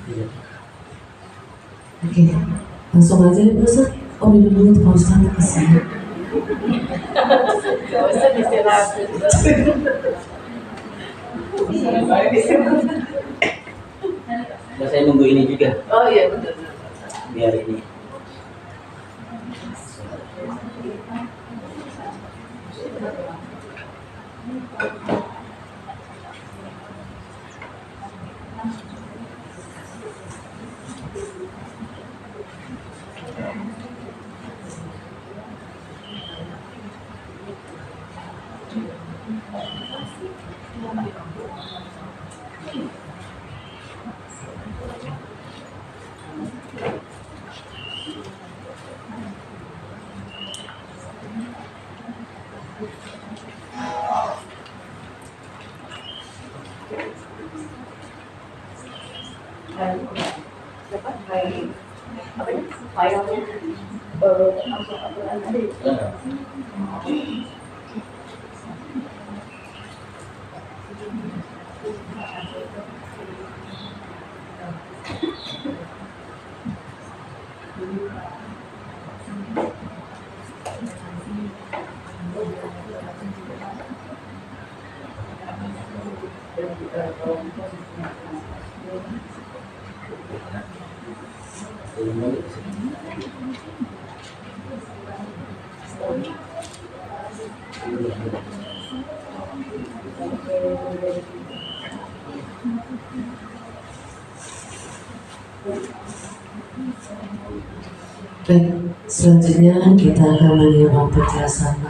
Oke, langsung aja ya Pak Ustadz. Oh minum dulu tuh Pak Ustadz kesini. Gak usah istirahat. Saya nunggu ini juga. Oh iya betul. Biar ini. Baik, selanjutnya kita akan menyimak penjelasan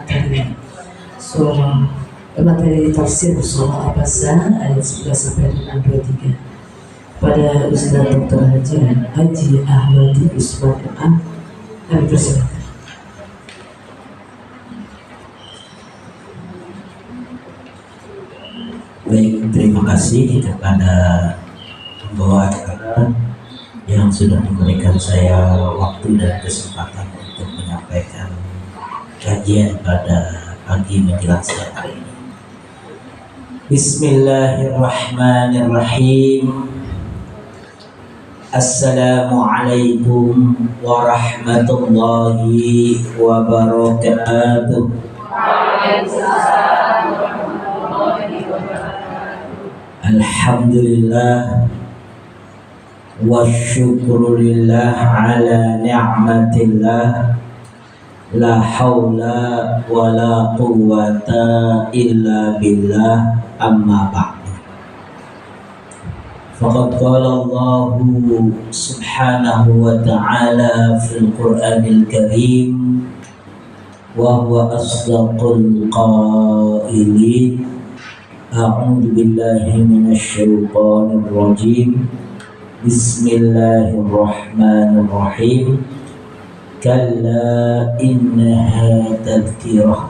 materi tafsir surah Abasa ayat 11 sampai dengan 23 pada Ustaz Dr. Haji Ahmadi Usman MA. Kami persilakan. Baik, terima kasih kepada pembawa acara yang sudah memberikan saya waktu dan kesempatan untuk menyampaikan kajian pada pagi menjelang siang hari ini. Bismillahirrahmanirrahim. Assalamualaikum warahmatullahi wabarakatuh. Alhamdulillah wa syukrulillah ala ni'matillah, la hawla wa la quwwata illa billah, amma ba'du. Faqad qala Allah subhanahu wa ta'ala fil Qur'anil Karim wa huwa asdaqul qailin. A'udzu billahi minasy syaithanir rajim. Bismillahirrahmanirrahim. Kalla innaha tadhkirah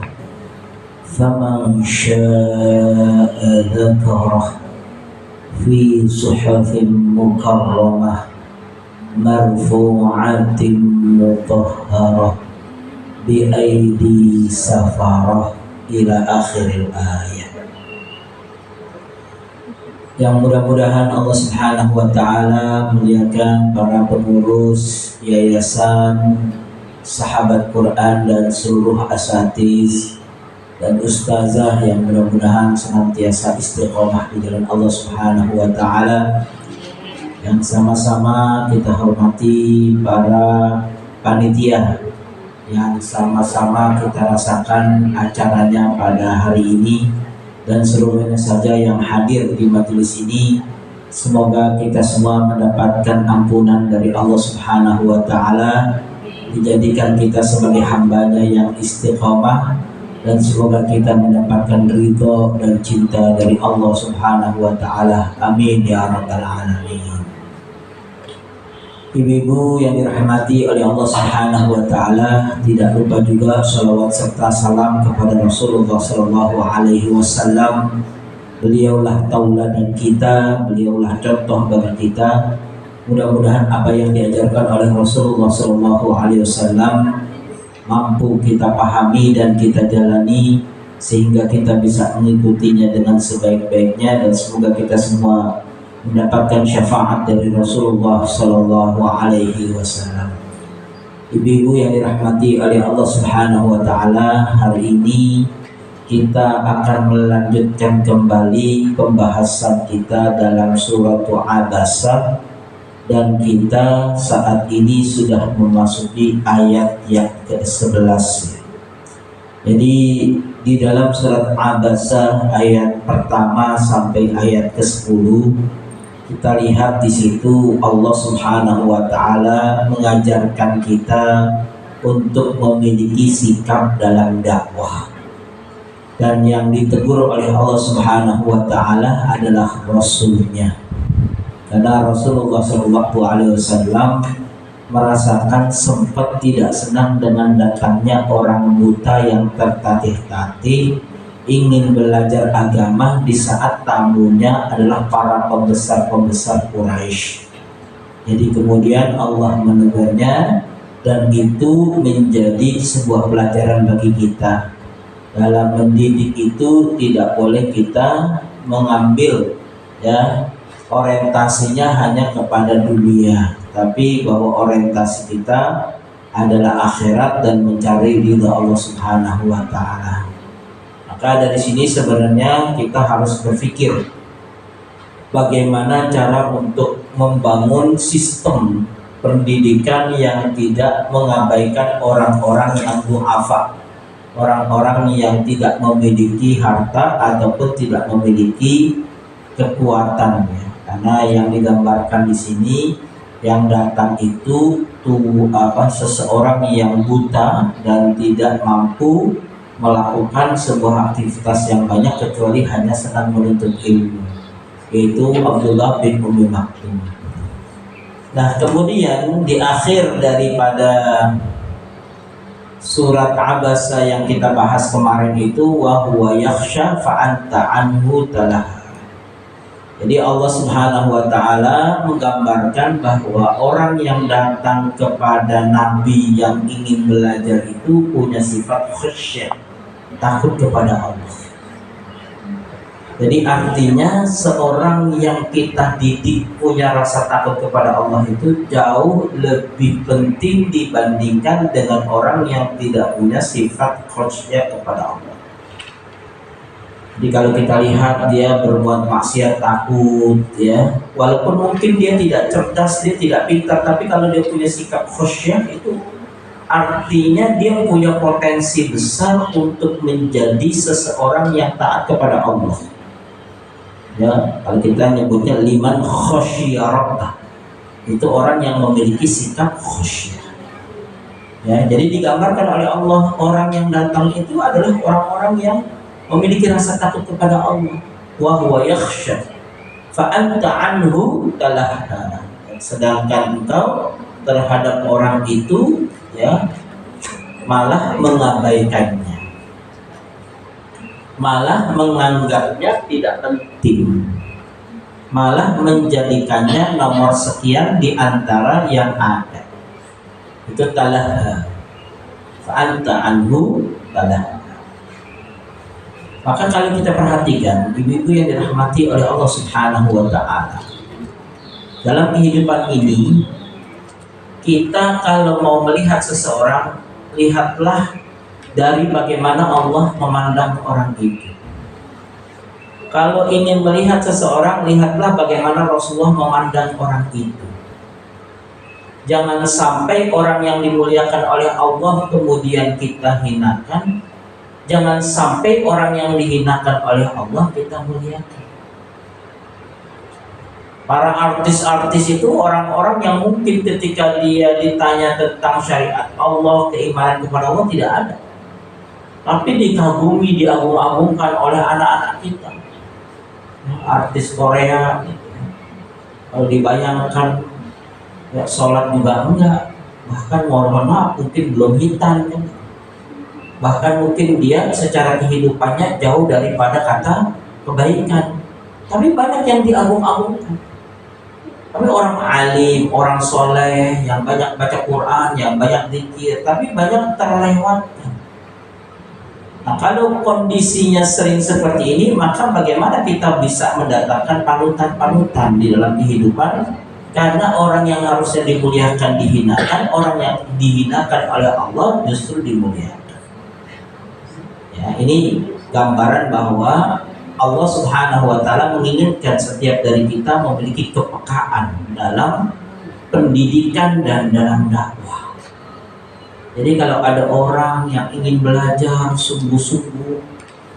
faman syaa'a dzakarah fi suhufin mukarramah marfu'atin mutahharah bi aidi safarah ila akhiril ayat. Yang mudah-mudahan Allah Subhanahu wa Ta'ala muliakan para pengurus yayasan Sahabat Quran dan seluruh asatiz dan ustazah yang mudah-mudahan senantiasa istiqomah di jalan Allah Subhanahu wa Ta'ala. Yang sama-sama kita hormati para panitia yang sama-sama kita rasakan acaranya pada hari ini, dan seluruhnya saja yang hadir di majelis ini. Semoga kita semua mendapatkan ampunan dari Allah Subhanahu wa Ta'ala, dijadikan kita sebagai hambanya yang istiqomah, dan semoga kita mendapatkan ridho dan cinta dari Allah Subhanahu wa Ta'ala. Amin ya rabbal alamin. Ibu-ibu yang dirahmati oleh Allah Subhanahu wa Ta'ala, tidak lupa juga salawat serta salam kepada Rasulullah Sallallahu Alaihi Wasallam. Beliaulah tauladan kita, beliaulah contoh bagi kita. Mudah-mudahan apa yang diajarkan oleh Rasulullah Sallallahu Alaihi Wasallam mampu kita pahami dan kita jalani, sehingga kita bisa mengikutinya dengan sebaik-baiknya, dan semoga kita semua mendapatkan syafaat dari Rasulullah Sallallahu Alaihi Wasallam. Ibu-ibu yang dirahmati oleh Allah Subhanahu Wa Taala, hari ini kita akan melanjutkan kembali pembahasan kita dalam surat Abasa, dan kita saat ini sudah memasuki ayat yang ke-11. Jadi di dalam surat Abasa ayat pertama sampai ayat ke-10, kita lihat di situ Allah Subhanahu wa taala mengajarkan kita untuk memiliki sikap dalam dakwah. Dan yang ditegur oleh Allah Subhanahu wa taala adalah Rasulnya. Karena Rasulullah SAW merasakan sempat tidak senang dengan datangnya orang buta yang tertatih-tatih ingin belajar agama di saat tamunya adalah para pembesar-pembesar Quraisy. Jadi kemudian Allah menegurnya, dan itu menjadi sebuah pelajaran bagi kita. Dalam mendidik itu tidak boleh kita mengambil orientasinya hanya kepada dunia, tapi bahwa orientasi kita adalah akhirat dan mencari ridha Allah Subhanahu wa taala. Maka dari sini sebenarnya kita harus berpikir bagaimana cara untuk membangun sistem pendidikan yang tidak mengabaikan orang-orang yang du'afa, orang-orang yang tidak memiliki harta ataupun tidak memiliki kekuatannya. Karena yang digambarkan di sini yang datang itu seseorang yang buta dan tidak mampu melakukan sebuah aktivitas yang banyak kecuali hanya sedang menuntut ilmu, yaitu Abdullah bin Ummi Maktum. Nah, kemudian di akhir daripada surat Abasa yang kita bahas kemarin itu, wa huwa yakhsha fa anta anhu talaha. Jadi Allah Subhanahu wa taala menggambarkan bahwa orang yang datang kepada nabi yang ingin belajar itu punya sifat khusyuk, takut kepada Allah. Jadi artinya seorang yang kita didik punya rasa takut kepada Allah itu jauh lebih penting dibandingkan dengan orang yang tidak punya sifat khusyuk kepada Allah. Jadi kalau kita lihat dia berbuat maksiat takut, walaupun mungkin dia tidak cerdas, dia tidak pintar, tapi kalau dia punya sikap khusyuk itu artinya dia punya potensi besar untuk menjadi seseorang yang taat kepada Allah. Ya, kalau kita nyebutnya liman khosyiya rabbah, itu orang yang memiliki sikap khusyuk. Ya, jadi digambarkan oleh Allah orang yang datang itu adalah orang-orang yang memiliki rasa takut kepada Allah. Wa huwa yakhsha fa anta anhu talahha. Sedangkan engkau terhadap orang itu malah mengabaikannya, malah menganggapnya tidak penting, malah menjadikannya nomor sekian di antara yang ada. Itu talahha, fa anta anhu talahha. Maka kalau kita perhatikan, ibu-ibu yang dirahmati oleh Allah Subhanahu wa taala, dalam kehidupan ini kita kalau mau melihat seseorang, lihatlah dari bagaimana Allah memandang orang itu. Kalau ingin melihat seseorang, lihatlah bagaimana Rasulullah memandang orang itu. Jangan sampai orang yang dimuliakan oleh Allah kemudian kita hinakan. Jangan sampai orang yang dihinakan oleh Allah kita muliakan. Para artis-artis itu orang-orang yang mungkin ketika dia ditanya tentang syariat Allah, keimanan kepada Allah tidak ada, tapi dikagumi, diagung-agungkan oleh anak-anak kita. Artis Korea, kalau dibayangkan sholat juga enggak, bahkan mohon maaf mungkin belum hitam kan? Bahkan mungkin dia secara kehidupannya jauh daripada kata kebaikan, tapi banyak yang diagung-agungkan. Tapi orang alim, orang soleh yang banyak baca Quran, yang banyak zikir, tapi banyak terlewatkan. Nah, kalau kondisinya sering seperti ini, maka bagaimana kita bisa mendatangkan panutan-panutan di dalam kehidupan? Karena orang yang harusnya dimuliakan dihinakan, orang yang dihinakan oleh Allah justru dimuliakan. Ya, ini gambaran bahwa Allah Subhanahu wa Ta'ala menginginkan setiap dari kita memiliki kepekaan dalam pendidikan dan dalam dakwah. Jadi kalau ada orang yang ingin belajar sungguh-sungguh,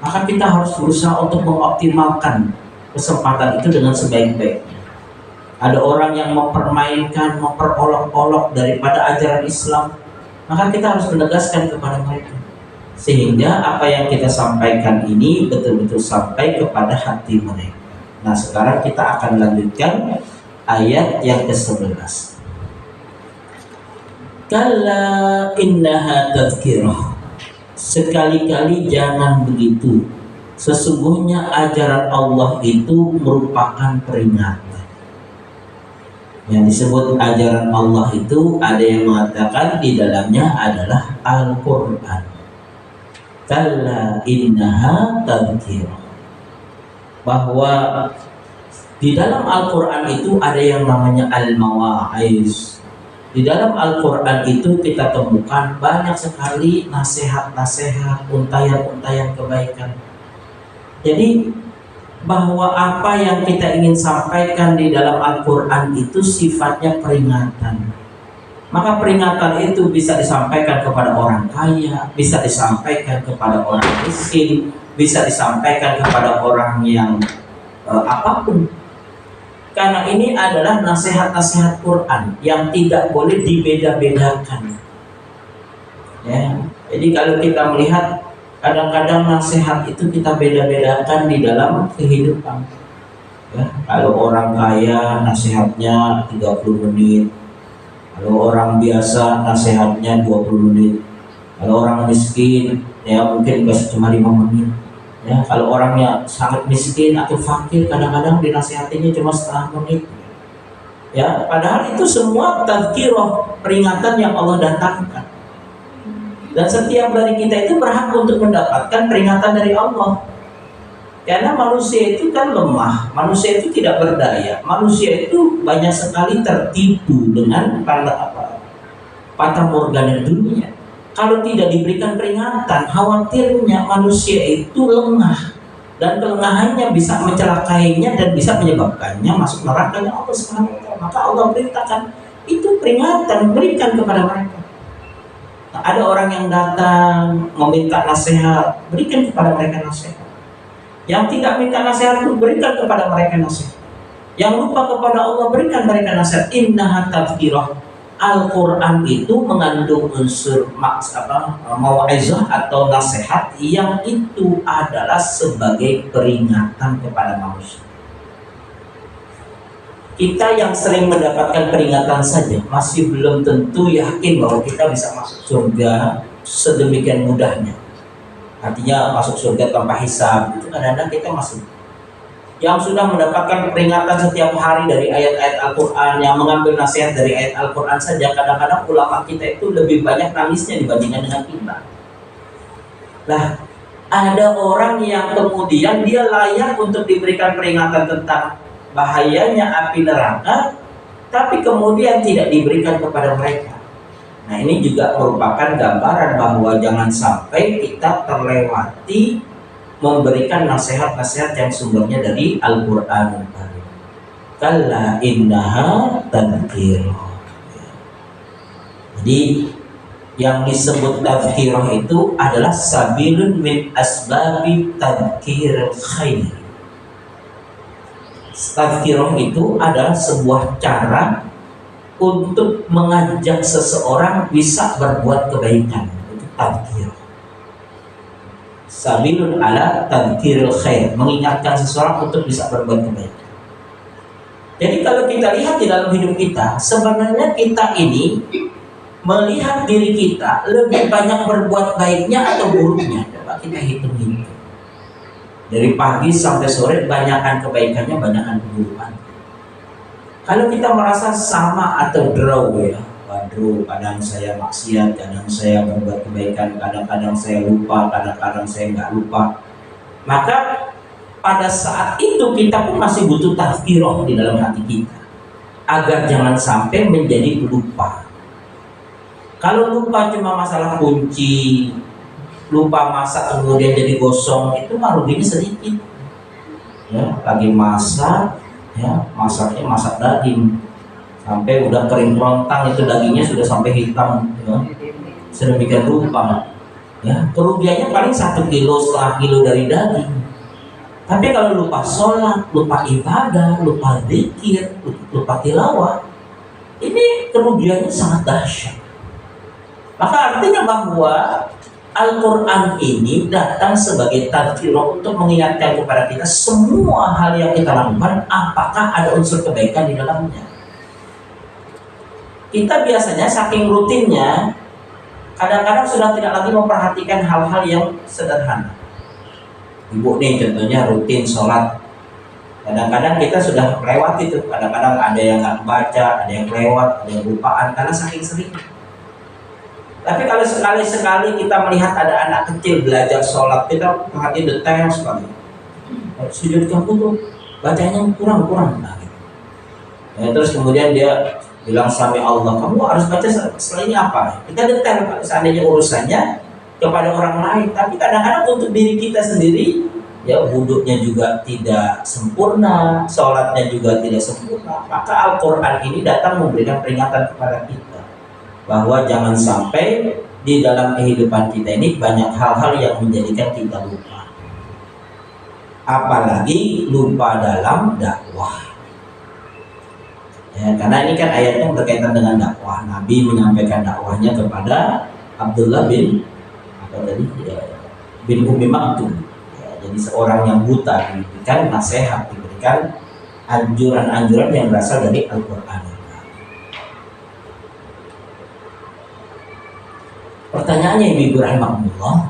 maka kita harus berusaha untuk mengoptimalkan kesempatan itu dengan sebaik-baiknya. Ada orang yang mempermainkan, memperolok-olok daripada ajaran Islam, maka kita harus menegaskan kepada mereka, sehingga apa yang kita sampaikan ini betul-betul sampai kepada hati mereka. Nah, sekarang kita akan lanjutkan ayat yang ke-11. Kalla innaha tadhkirah. Sekali-kali jangan begitu. Sesungguhnya ajaran Allah itu merupakan peringatan. Yang disebut ajaran Allah itu ada yang mengatakan di dalamnya adalah Al-Quran. Kalla innaha tadhkirah. Bahwa di dalam Al-Quran itu ada yang namanya Al-Mawa'iz. Di dalam Al-Quran itu kita temukan banyak sekali nasihat-nasihat, untayan-untayan kebaikan. Jadi bahwa apa yang kita ingin sampaikan di dalam Al-Quran itu sifatnya peringatan. Maka peringatan itu bisa disampaikan kepada orang kaya, bisa disampaikan kepada orang miskin, bisa disampaikan kepada orang yang apapun. Karena ini adalah nasihat-nasihat Quran yang tidak boleh dibeda-bedakan. Ya, jadi kalau kita melihat kadang-kadang nasihat itu kita beda-bedakan di dalam kehidupan. Ya, kalau orang kaya nasihatnya 30 menit, kalau orang biasa nasihatnya 20 menit, kalau orang miskin ya mungkin dikasih cuma 5 menit. Ya, kalau orangnya sangat miskin atau fakir kadang-kadang dinasihatinya cuma setengah menit. Ya, padahal itu semua tadhkirah, peringatan yang Allah datangkan. Dan setiap dari kita itu berhak untuk mendapatkan peringatan dari Allah. Karena manusia itu kan lemah, manusia itu tidak berdaya, manusia itu banyak sekali tertipu dengan fata morgana dunia. Kalau tidak diberikan peringatan, khawatirnya manusia itu lengah, dan kelengahannya bisa mencelakainya dan bisa menyebabkannya masuk nerakanya Allah Subhanahu wa Ta'ala. Maka Allah perintahkan itu peringatan, berikan kepada mereka. Nah, ada orang yang datang meminta nasihat, berikan kepada mereka nasihat. Yang tidak minta nasihat itu berikan kepada mereka nasihat. Yang lupa kepada Allah, berikan mereka nasihat. Innaha tadhkirah. Al-Quran itu mengandung unsur mau'izah atau nasihat yang itu adalah sebagai peringatan kepada manusia. Kita yang sering mendapatkan peringatan saja masih belum tentu yakin bahwa kita bisa masuk surga sedemikian mudahnya. Artinya masuk surga tanpa hisab, itu kadang-kadang kita masih. Yang sudah mendapatkan peringatan setiap hari dari ayat-ayat Al-Quran, yang mengambil nasihat dari ayat Al-Quran saja, kadang-kadang ulama kita itu lebih banyak nangisnya dibandingkan dengan kita. Nah, ada orang yang kemudian dia layak untuk diberikan peringatan tentang bahayanya api neraka, tapi kemudian tidak diberikan kepada mereka. Nah, ini juga merupakan gambaran bahwa jangan sampai kita terlewati memberikan nasihat-nasihat yang sumbernya dari Al-Quran. Kalla innaha tadhkirah. Jadi yang disebut tadhkirah itu adalah sabilun min asbabi tadhkiril khair. Tadhkirah itu adalah sebuah cara untuk mengajak seseorang bisa berbuat kebaikan. Itu tadhkirah. Sabilun ala tadhkiril khair, mengingatkan seseorang untuk bisa berbuat kebaikan. Jadi kalau kita lihat di dalam hidup kita, sebenarnya kita ini melihat diri kita lebih banyak berbuat baiknya atau buruknya. Coba kita hitung. Dari pagi sampai sore banyakkan kebaikannya, banyakkan keburukan. Kalau kita merasa sama atau draw ya, badru, kadang saya maksiat, kadang saya berbuat kebaikan, kadang-kadang saya lupa, kadang-kadang saya nggak lupa. Maka pada saat itu kita pun masih butuh tazkirah di dalam hati kita, agar jangan sampai menjadi lupa. Kalau lupa cuma masalah kunci, lupa masak kemudian jadi gosong, itu mah ruginya sedikit. Ya, lagi masak, ya masaknya masak daging, sampai udah kering lontang itu dagingnya sudah sampai hitam, ya. Sedemikian rupa, ya kerugiannya paling 1,5 kilo dari daging. Tapi kalau lupa sholat, lupa ibadah, lupa zikir, lupa tilawah, ini kerugiannya sangat dahsyat. Maka artinya bahwa Al-Quran ini datang sebagai tadzkirah untuk mengingatkan kepada kita semua hal yang kita lakukan, apakah ada unsur kebaikan di dalamnya. Kita biasanya saking rutinnya, kadang-kadang sudah tidak lagi memperhatikan hal-hal yang sederhana. Ibu nih contohnya rutin sholat, kadang-kadang kita sudah lewat itu, kadang-kadang ada yang nggak baca, ada yang lewat, ada yang lupaan karena saking sering. Tapi kalau sekali-sekali kita melihat ada anak kecil belajar sholat, kita perhati detail sekali. Sujud kamu tuh bacanya kurang-kurang. Nah, gitu. Ya, terus kemudian dia bilang sami Allah, kamu harus baca setelah ini apa? Kita detail kalau seandainya urusannya kepada orang lain. Tapi kadang-kadang untuk diri kita sendiri, ya wudhunya juga tidak sempurna, sholatnya juga tidak sempurna. Maka Al-Quran ini datang memberikan peringatan kepada kita bahwa jangan sampai di dalam kehidupan kita ini banyak hal-hal yang menjadikan kita lupa. Apalagi lupa dalam dakwah. Ya, karena ini kan ayatnya berkaitan dengan dakwah. Nabi menyampaikan dakwahnya kepada Abdullah bin Umi Maktum. Ya, jadi seorang yang buta diberikan nasihat, diberikan anjuran-anjuran yang berasal dari Al-Quran. Pertanyaannya Ibu rahimahullah,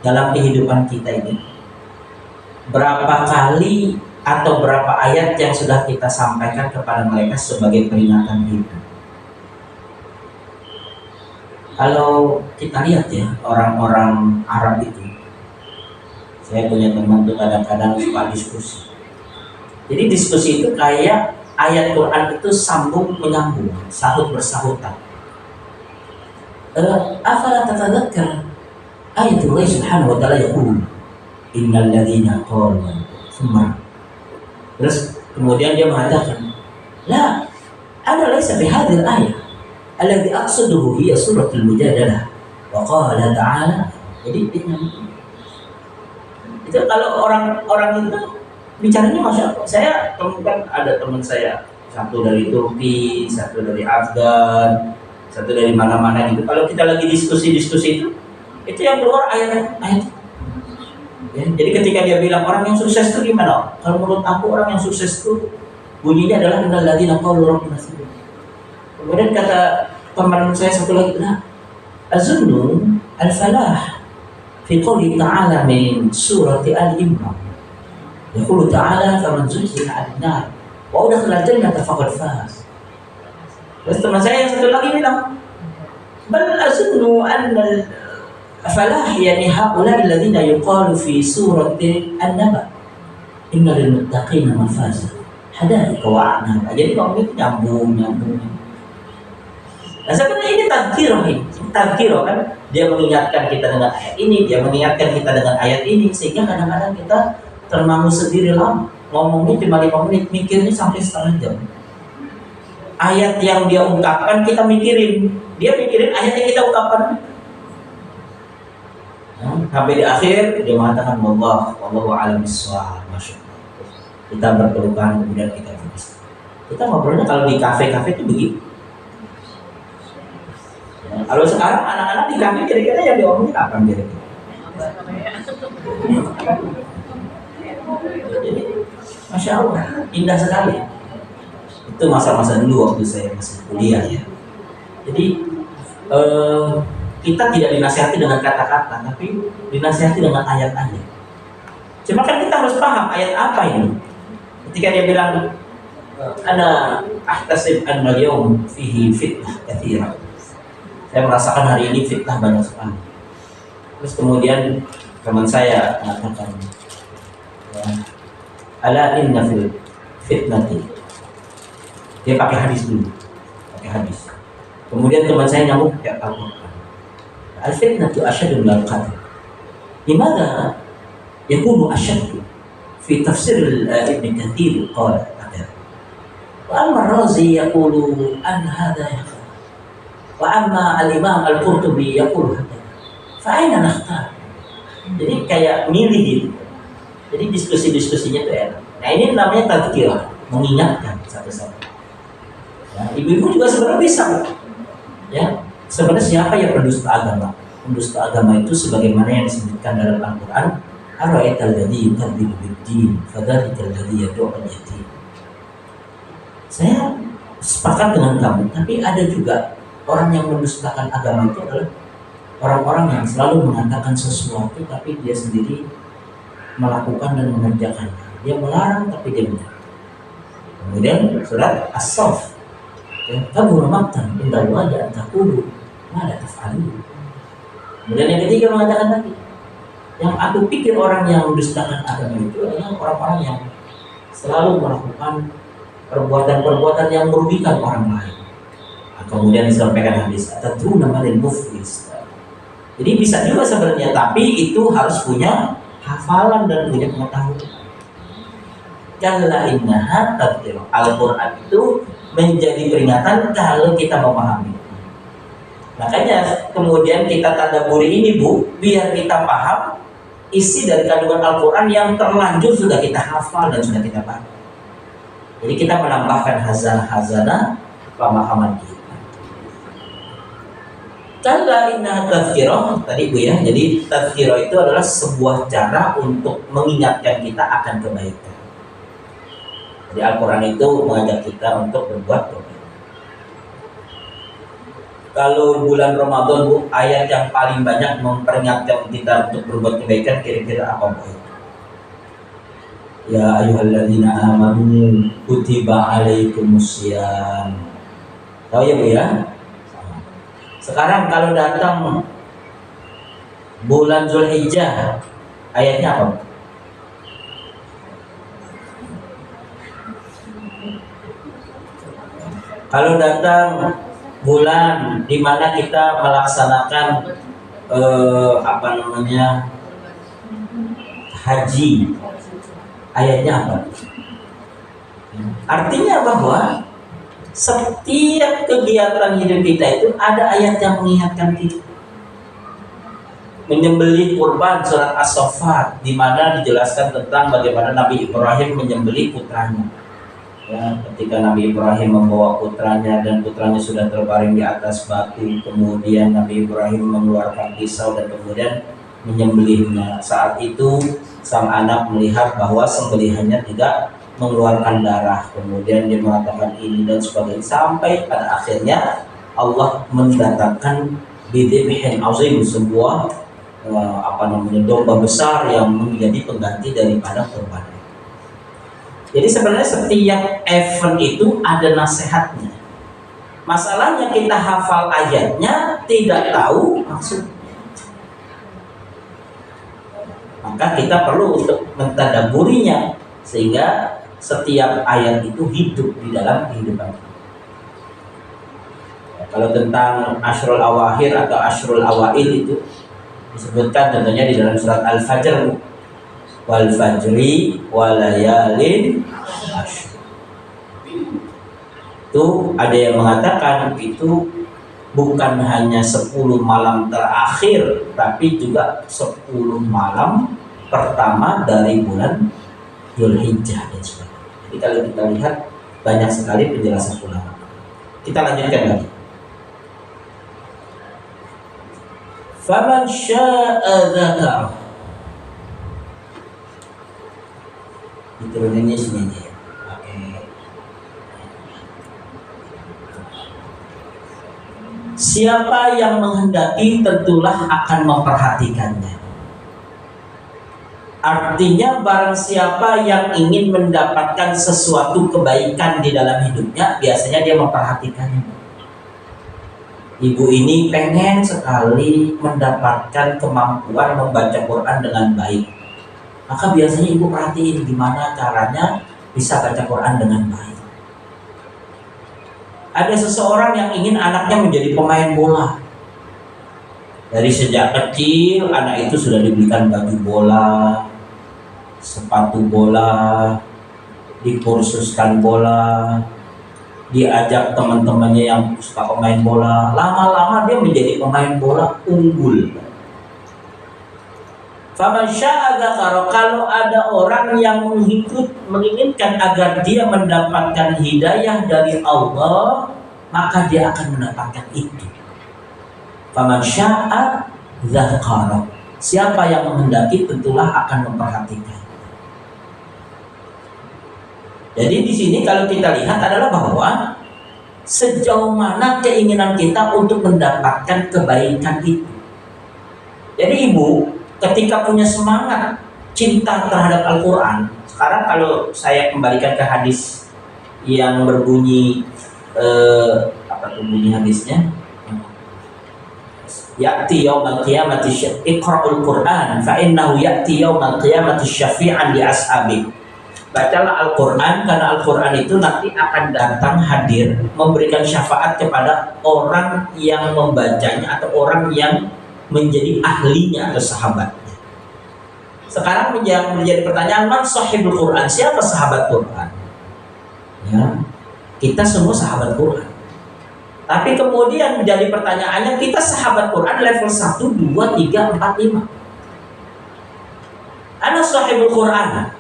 dalam kehidupan kita ini berapa kali atau berapa ayat yang sudah kita sampaikan kepada mereka sebagai peringatan hidup? Kalau kita lihat ya, orang-orang Arab itu, saya punya teman tuh kadang-kadang suka diskusi. Jadi diskusi itu kayak ayat Quran itu sambung menyambung, sahut bersahutan. Afala tatadzakkar ayat Allah subhanahu wa ta'ala yaqul innal ladzina qalu tsumma. Terus kemudian dia mengatakan, la ana laysa bi hadhil ayat alladhi aqsaduhu hiya suratul mujadalah wa qala ta'ala. Jadi itu kalau orang-orang itu bicaranya masya Allah. Saya temukan ada teman saya, satu dari Turki, satu dari Afgan, satu dari mana-mana gitu. Kalau kita lagi diskusi itu yang keluar ayat. Ya, jadi ketika dia bilang orang yang sukses itu gimana? Kalau menurut aku orang yang sukses itu bunyinya adalah innal ladzina qalu rabbuna Allah. Kemudian kata teman saya satu lagi, nah, azunnu al-falah fi qouli ta'ala min surati al-imran. Yaqulu ta'ala faman zuhziha 'anil nar wa udkhila al-jannata faqad faz. Terus teman saya yang satu lagi bilang, bal azunnu anna al-falah yani haula alladziina yuqalu fi surati an-naba inna lil muttaqina mafaza hadaika wa a'naba. Jadi kalau itu nyambung. Nah sebenarnya ini tadzkirah kan, dia mengingatkan kita dengan ayat ini, dia mengingatkan kita dengan ayat ini, sehingga kadang-kadang kita termangu sendiri lama, ngomongnya cuma 5 menit, mikirnya sampai setengah jam. Ayat yang dia ungkapkan kita mikirin, dia mikirin ayat yang kita ungkapkan. Nah, sampai di akhir dia mengatakan wallahu a'lam bissawab. Masyaallah. Kita berpelukan kemudian kita berpisah. Kita ngobrolnya kalau di kafe-kafe itu begitu. Ya, kalau sekarang anak-anak di kafe kira-kira yang diomongin apa kira-kira? Jadi, masya Allah, indah sekali. Itu masa-masa dulu waktu saya masih kuliah ya. Jadi kita tidak dinasihati dengan kata-kata, tapi dinasihati dengan ayat-ayat. Cuma kan kita harus paham ayat apa ini. Ketika dia bilang ana ahtasib an al-yawm fihi fitnah katsira. Saya merasakan hari ini fitnah banyak sekali. Terus kemudian teman saya mengatakan, ya, ala inna fil fitnati. Dia pakai hadis dulu, pakai hadis. Kemudian teman saya nyambung ya Al-Quran. Al fitnatu asyadu minal qatl. Dimana yakunu asyadu fi tafsir Ibn Kathir qala ada. Wa amma Razi yaqulu an hadha yaqul. Wa amma al-Imam Al-Qurtubi yaqul hadha. Fa aina nakhtar? Jadi kayak milih gitu. Jadi diskusi-diskusinya tuh enak. Nah ini namanya tadzkirah, mengingatkan satu-satu. Ya, ibu-ibu juga sebenarnya bisa. Ya, sebenarnya siapa yang pendusta agama? Pendusta agama itu sebagaimana yang disebutkan dalam Al-Quran, ara'aital ladzi yukadzibu bid-din, fadzalikal ladzi yad'u al-yatim. Saya sepakat dengan kamu, tapi ada juga orang yang mendustakan agama itu adalah orang-orang yang selalu mengatakan sesuatu tapi dia sendiri melakukan dan mengerjakan. Dia melarang tapi dia mengerjakan. Kemudian surat As-Saff, kabura maqtan inda Allahi an taqulu ma la taf'alun. Kemudian yang ketiga mengatakan lagi, yang aku pikir orang yang mendustakan agama itu adalah orang-orang yang selalu melakukan perbuatan-perbuatan yang merugikan orang lain. Nah, kemudian disampaikan hadis, atadruna manil muflis. Jadi bisa juga sebenarnya, tapi itu harus punya hafalan dan punya pengetahuan. Kalla innaha tadzkirah. Al-Quran itu menjadi peringatan kalau kita memahami. Makanya kemudian kita tadabburi ini Bu, biar kita paham isi dari kandungan Al-Quran yang terlanjur sudah kita hafal dan sudah kita paham. Jadi kita menambahkan hazanah-hazanah pemahaman kita. Kalla innaha tadzkirah tadi Bu ya. Jadi tadzkirah itu adalah sebuah cara untuk mengingatkan kita akan kebaikan. Jadi Al-Quran itu mengajak kita untuk berbuat kebaikan. Kalau bulan Ramadan Bu, ayat yang paling banyak memperingatkan kita untuk berbuat kebaikan kira-kira apa Bu? Ya ayyuhalladzina amanu kutiba alaikumusiyam. Tahu ya Bu ya? Sekarang kalau datang bulan Zulhijjah, ayatnya apa? Kalau datang bulan di mana kita melaksanakan haji, ayatnya apa? Artinya bahwa setiap kegiatan hidup kita itu ada ayat yang mengingatkan kita. Menyembelih kurban, surat As-Saffat, di mana dijelaskan tentang bagaimana Nabi Ibrahim menyembelih putranya. Ya, ketika Nabi Ibrahim membawa putranya dan putranya sudah terbaring di atas batu, kemudian Nabi Ibrahim mengeluarkan pisau dan kemudian menyembelihnya. Saat itu sang anak melihat bahwa sembelihannya tidak mengeluarkan darah, kemudian dia mengatakan ini dan sebagainya, sampai pada akhirnya Allah mendatangkan bidibhin azim, sebuah domba besar yang menjadi pengganti daripada kurban. Jadi sebenarnya setiap event itu ada nasihatnya. Masalahnya kita hafal ayatnya tidak tahu maksud. Maka kita perlu untuk mentadabburinya sehingga setiap ayat itu hidup di dalam kehidupan. Kalau tentang Ashrul Awakhir atau Ashrul Awail itu disebutkan tentunya di dalam surat Al-Fajr, wal fajri walayalin ashr. Itu ada yang mengatakan itu bukan hanya 10 malam terakhir, tapi juga 10 malam pertama dari bulan Dzulhijjah dan sebagainya. Jadi kalau kita lihat banyak sekali penjelasan ulama. Kita lanjutkan lagi. Faman syaa'a dzakara. Dituruninnya sini aja ya. Oke. Siapa yang menghendaki tentulah akan memperhatikannya. Artinya barang siapa yang ingin mendapatkan sesuatu kebaikan di dalam hidupnya, biasanya dia memperhatikannya. Ibu ini pengen sekali mendapatkan kemampuan membaca Quran dengan baik. Maka biasanya ibu perhatiin gimana caranya bisa baca Quran dengan baik. Ada seseorang yang ingin anaknya menjadi pemain bola. Dari sejak kecil anak itu sudah dibelikan baju bola, sepatu bola, dikursuskan bola, diajak teman-temannya yang suka pemain bola. Lama-lama dia menjadi pemain bola unggul. Faman syaa dzakara, kalau ada orang yang menginginkan agar dia mendapatkan hidayah dari Allah, maka dia akan mendapatkan itu. Faman syaa dzakara, siapa yang menghendaki tentulah akan memperhatikan. Jadi di sini kalau kita lihat adalah bahwa sejauh mana keinginan kita untuk mendapatkan kebaikan itu. Jadi ibu ketika punya semangat cinta terhadap Al-Quran, sekarang kalau saya kembalikan ke hadis yang berbunyi apa tuh bunyi hadisnya? Ya'ti yaumal qiyamati iqra'ul Qur'an fa innahu ya'ti yaumal qiyamati syafi'an li ashabi. Bacalah Al-Quran karena Al-Quran itu nanti akan datang hadir memberikan syafaat kepada orang yang membacanya atau orang yang menjadi ahlinya atau sahabatnya. Sekarang menjadi pertanyaan, man sahibul Quran? Siapa sahabat Quran? Ya, kita semua sahabat Quran. Tapi kemudian menjadi pertanyaannya, kita sahabat Quran level 1, 2, 3, 4, 5. Ana sahibul Quran.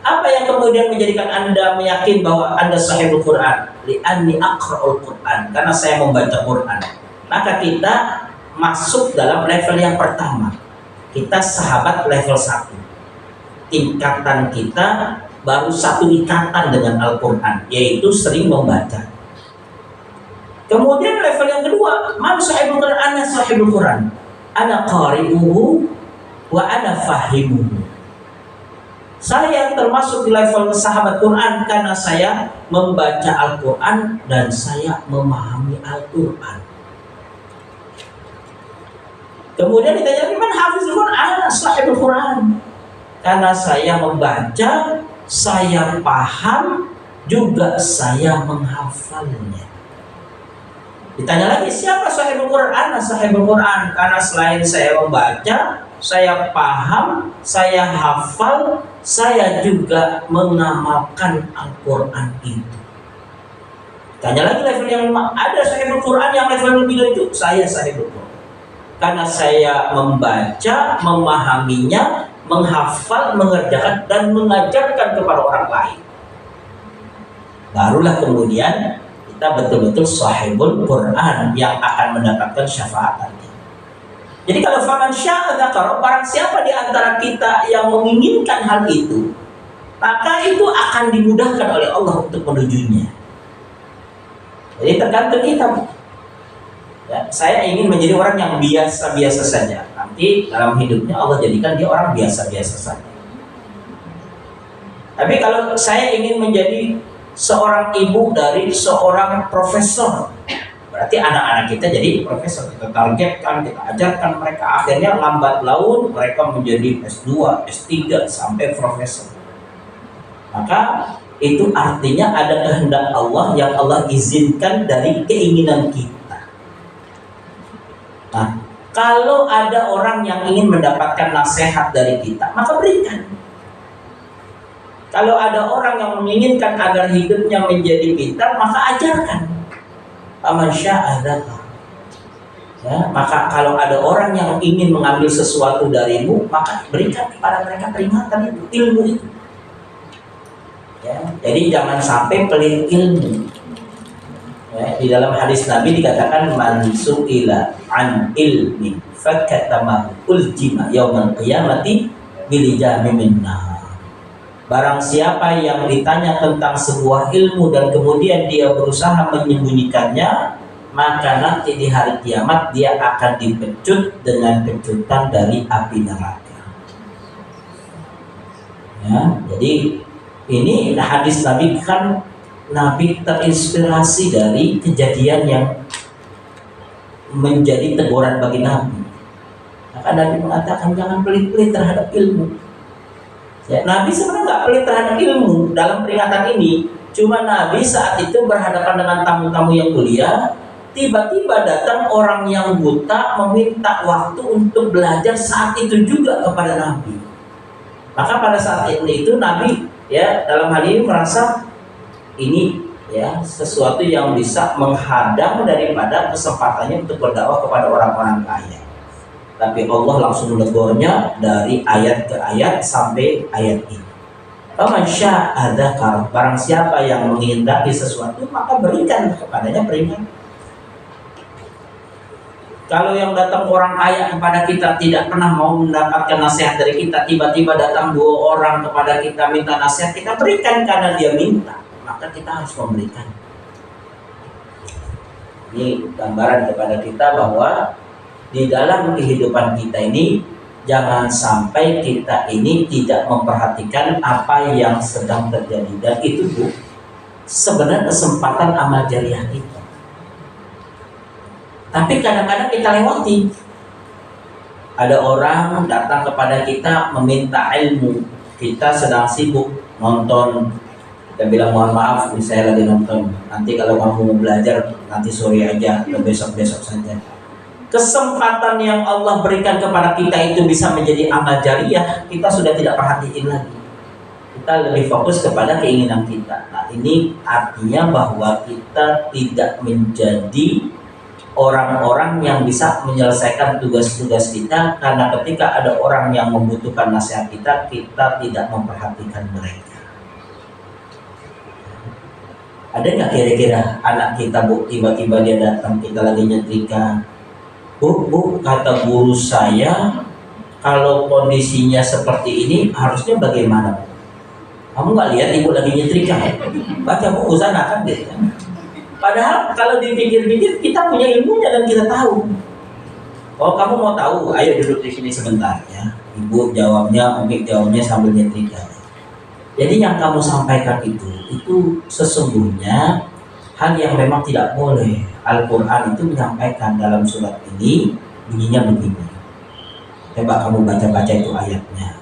Apa yang kemudian menjadikan Anda meyakin bahwa Anda sahibul Quran? Li'anni aqra'ul Quran, karena saya membaca Quran. Maka kita masuk dalam level yang pertama. Kita sahabat level 1. Tingkatan kita baru satu ikatan dengan Al-Quran, yaitu sering membaca. Kemudian level yang kedua, man sahibul Quran? Ana sahibul Quran. Ana qari'uhu wa ana fahimuhu. Saya termasuk di level sahabat Quran karena saya membaca Al-Quran dan saya memahami Al-Quran. Kemudian ditanya, man hafizul Quran? Ana sahibul Quran. Karena saya membaca, saya paham, juga saya menghafalnya. Ditanya lagi, siapa sahibul Quran? Ana sahibul Quran. Karena selain saya membaca, saya paham, saya hafal, saya juga mengamalkan Al-Quran itu. Tanya lagi level yang ada sahibul Quran yang level lebih dari itu, saya sahibul Quran. Karena saya membaca, memahaminya, menghafal, mengerjakan, dan mengajarkan kepada orang lain. Barulah kemudian kita betul-betul sahibul Quran yang akan mendapatkan syafaatannya. Jadi kalau faman syaa dzakara, barang siapa di antara kita yang menginginkan hal itu, maka itu akan dimudahkan oleh Allah untuk menujunya. Jadi tergantung kita. Ya, saya ingin menjadi orang yang biasa-biasa saja. Nanti dalam hidupnya Allah jadikan dia orang biasa-biasa saja. Tapi kalau saya ingin menjadi seorang ibu dari seorang profesor, berarti anak-anak kita jadi profesor. Kita targetkan, kita ajarkan mereka. Akhirnya lambat laun mereka menjadi S2, S3 sampai profesor. Maka itu artinya ada kehendak Allah yang Allah izinkan dari keinginan kita. Nah, kalau ada orang yang ingin mendapatkan nasihat dari kita, maka berikan. Kalau ada orang yang menginginkan agar hidupnya menjadi pintar, maka ajarkan. Faman syaa dzakara. Ya, maka kalau ada orang yang ingin mengambil sesuatu darimu, maka berikan kepada mereka peringatan itu, ilmu itu. Ya, jadi jangan sampai pelit ilmu. Ya, di dalam hadis Nabi dikatakan man su'ila an ilmi fakatamahu uljima yaumal qiyamati bilijami min nar. Barang siapa yang ditanya tentang sebuah ilmu dan kemudian dia berusaha menyembunyikannya, maka nanti di hari kiamat dia akan dipecut dengan pecutan dari api neraka. Ya, jadi ini hadis Nabi kan Nabi terinspirasi dari kejadian yang menjadi teguran bagi Nabi. Maka Nabi mengatakan jangan pelit-pelit terhadap ilmu. Ya, Nabi sebenarnya nggak pelit terhadap ilmu dalam peringatan ini. Cuma Nabi saat itu berhadapan dengan tamu-tamu yang mulia. Tiba-tiba datang orang yang buta meminta waktu untuk belajar saat itu juga kepada Nabi. Maka pada saat itu Nabi ya dalam hal ini merasa ini ya sesuatu yang bisa menghadang daripada kesempatannya untuk berdakwah kepada orang-orang kaya. Tapi Allah langsung menegurnya dari ayat ke ayat sampai ayat ini. Faman syaa'a dzakar, barang siapa yang menghendaki sesuatu maka berikan kepadanya peringatan. Kalau yang datang orang kaya kepada kita tidak pernah mau mendapatkan nasihat dari kita, tiba-tiba datang 2 orang kepada kita minta nasihat, kita berikan karena dia minta, maka kita harus memberikan. Ini gambaran kepada kita bahwa di dalam kehidupan kita ini jangan sampai kita ini tidak memperhatikan apa yang sedang terjadi, dan itu sebenarnya kesempatan amal jariah kita. Tapi kadang-kadang kita lewati. Ada orang datang kepada kita meminta ilmu, kita sedang sibuk nonton, kita bilang mohon maaf, saya lagi nonton, nanti kalau kamu mau belajar nanti sore aja atau besok-besok saja. Kesempatan yang Allah berikan kepada kita itu bisa menjadi amal jariah, kita sudah tidak perhatiin lagi. Kita lebih fokus kepada keinginan kita. Nah, ini artinya bahwa kita tidak menjadi orang-orang yang bisa menyelesaikan tugas-tugas kita, karena ketika ada orang yang membutuhkan nasihat kita, kita tidak memperhatikan mereka. Ada nggak kira-kira anak kita, Bu, tiba-tiba dia datang, kita lagi nyetrika, Bu, kata guru saya kalau kondisinya seperti ini harusnya bagaimana? Kamu nggak lihat ibu lagi nyetrika ya? Baca buku sana kan gitu kan? Padahal kalau dipikir-pikir kita punya ilmunya dan kita tahu. Kalau kamu mau tahu, ayo duduk di sini sebentar ya. Ibu jawabnya, Umi jawabnya sambil nyetrika. Jadi yang kamu sampaikan itu sesungguhnya hal yang memang tidak boleh. Al-Quran itu menyampaikan dalam surat ini bunyinya begini. Coba kamu baca-baca itu ayatnya.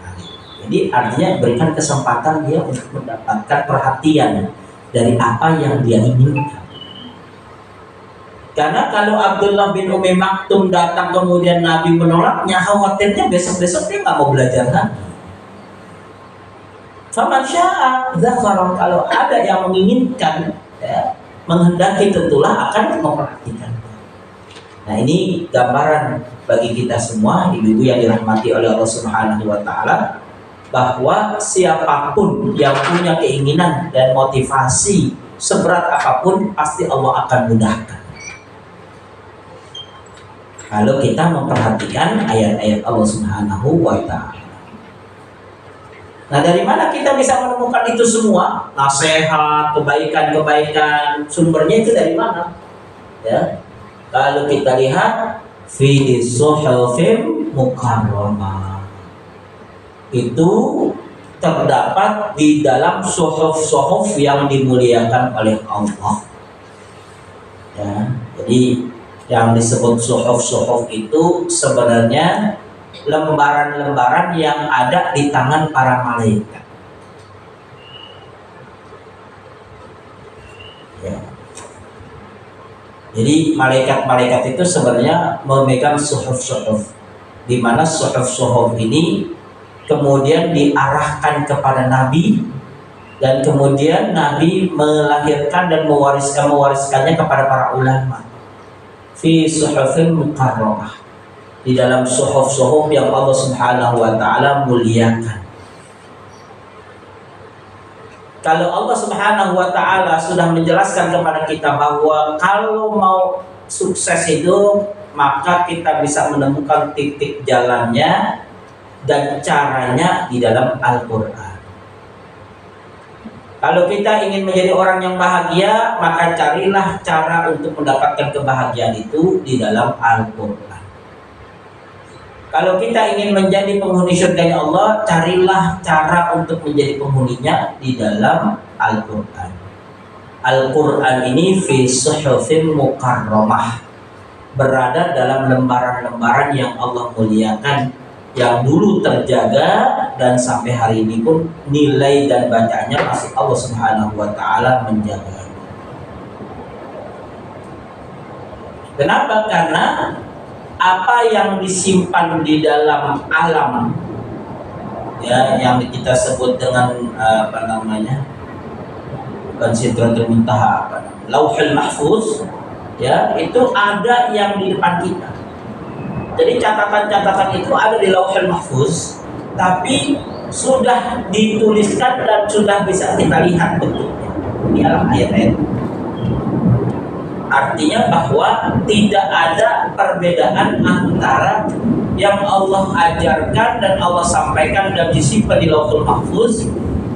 Jadi artinya berikan kesempatan dia untuk mendapatkan perhatian dari apa yang dia inginkan. Karena kalau Abdullah bin Umi Maktum datang kemudian Nabi menolaknya, khawatirnya besok-besok dia nggak mau belajar lagi. Faman syaa'a dzakara, kalau ada yang menginginkan ya, menghendaki tentulah akan memperhatikan. Nah, ini gambaran bagi kita semua ibu-ibu yang dirahmati oleh Allah Subhanahu wa taala, bahwa siapapun yang punya keinginan dan motivasi seberat apapun pasti Allah akan mudahkan. Kalau kita memperhatikan ayat-ayat Allah Subhanahu wa ta'ala. Nah, dari mana kita bisa menemukan itu semua? Nasihat, kebaikan-kebaikan, sumbernya itu dari mana? Ya. Kalau kita lihat fi suhufim mukarramah, itu terdapat di dalam suhuf-suhuf yang dimuliakan oleh Allah. Ya, jadi yang disebut suhuf-suhuf itu sebenarnya lembaran-lembaran yang ada di tangan para malaikat. Ya. Jadi malaikat-malaikat itu sebenarnya memegang suhuf-suhuf, di mana suhuf-suhuf ini kemudian diarahkan kepada Nabi, dan kemudian Nabi melahirkan dan mewariskannya kepada para ulama. Fi suhufin mukarramah, di dalam suhuf-suhuf yang Allah Subhanahu wa ta'ala muliakan. Kalau Allah Subhanahu wa ta'ala sudah menjelaskan kepada kita bahwa kalau mau sukses itu, maka kita bisa menemukan titik jalannya dan caranya di dalam Al-Quran. Kalau kita ingin menjadi orang yang bahagia, maka carilah cara untuk mendapatkan kebahagiaan itu di dalam Al-Quran. Kalau kita ingin menjadi penghuni surganya Allah, carilah cara untuk menjadi penghuninya di dalam Al-Quran. Al-Quran ini fi suhufin mukarramah, berada dalam lembaran-lembaran yang Allah muliakan, yang dulu terjaga dan sampai hari ini pun nilai dan bacaannya masih Allah Subhanahu wa taala menjaga. Kenapa? Karena apa yang disimpan di dalam alam, ya, yang kita sebut dengan bukan Sidratul Muntaha, Lauhul Mahfuz, ya, itu ada yang di depan kita. Jadi catatan-catatan itu ada di Lauhul Mahfuz, tapi sudah dituliskan dan sudah bisa kita lihat bentuknya. Ini adalah ayat-ayat. Artinya bahwa tidak ada perbedaan antara yang Allah ajarkan dan Allah sampaikan dan disimpan di Lauhul Mahfuz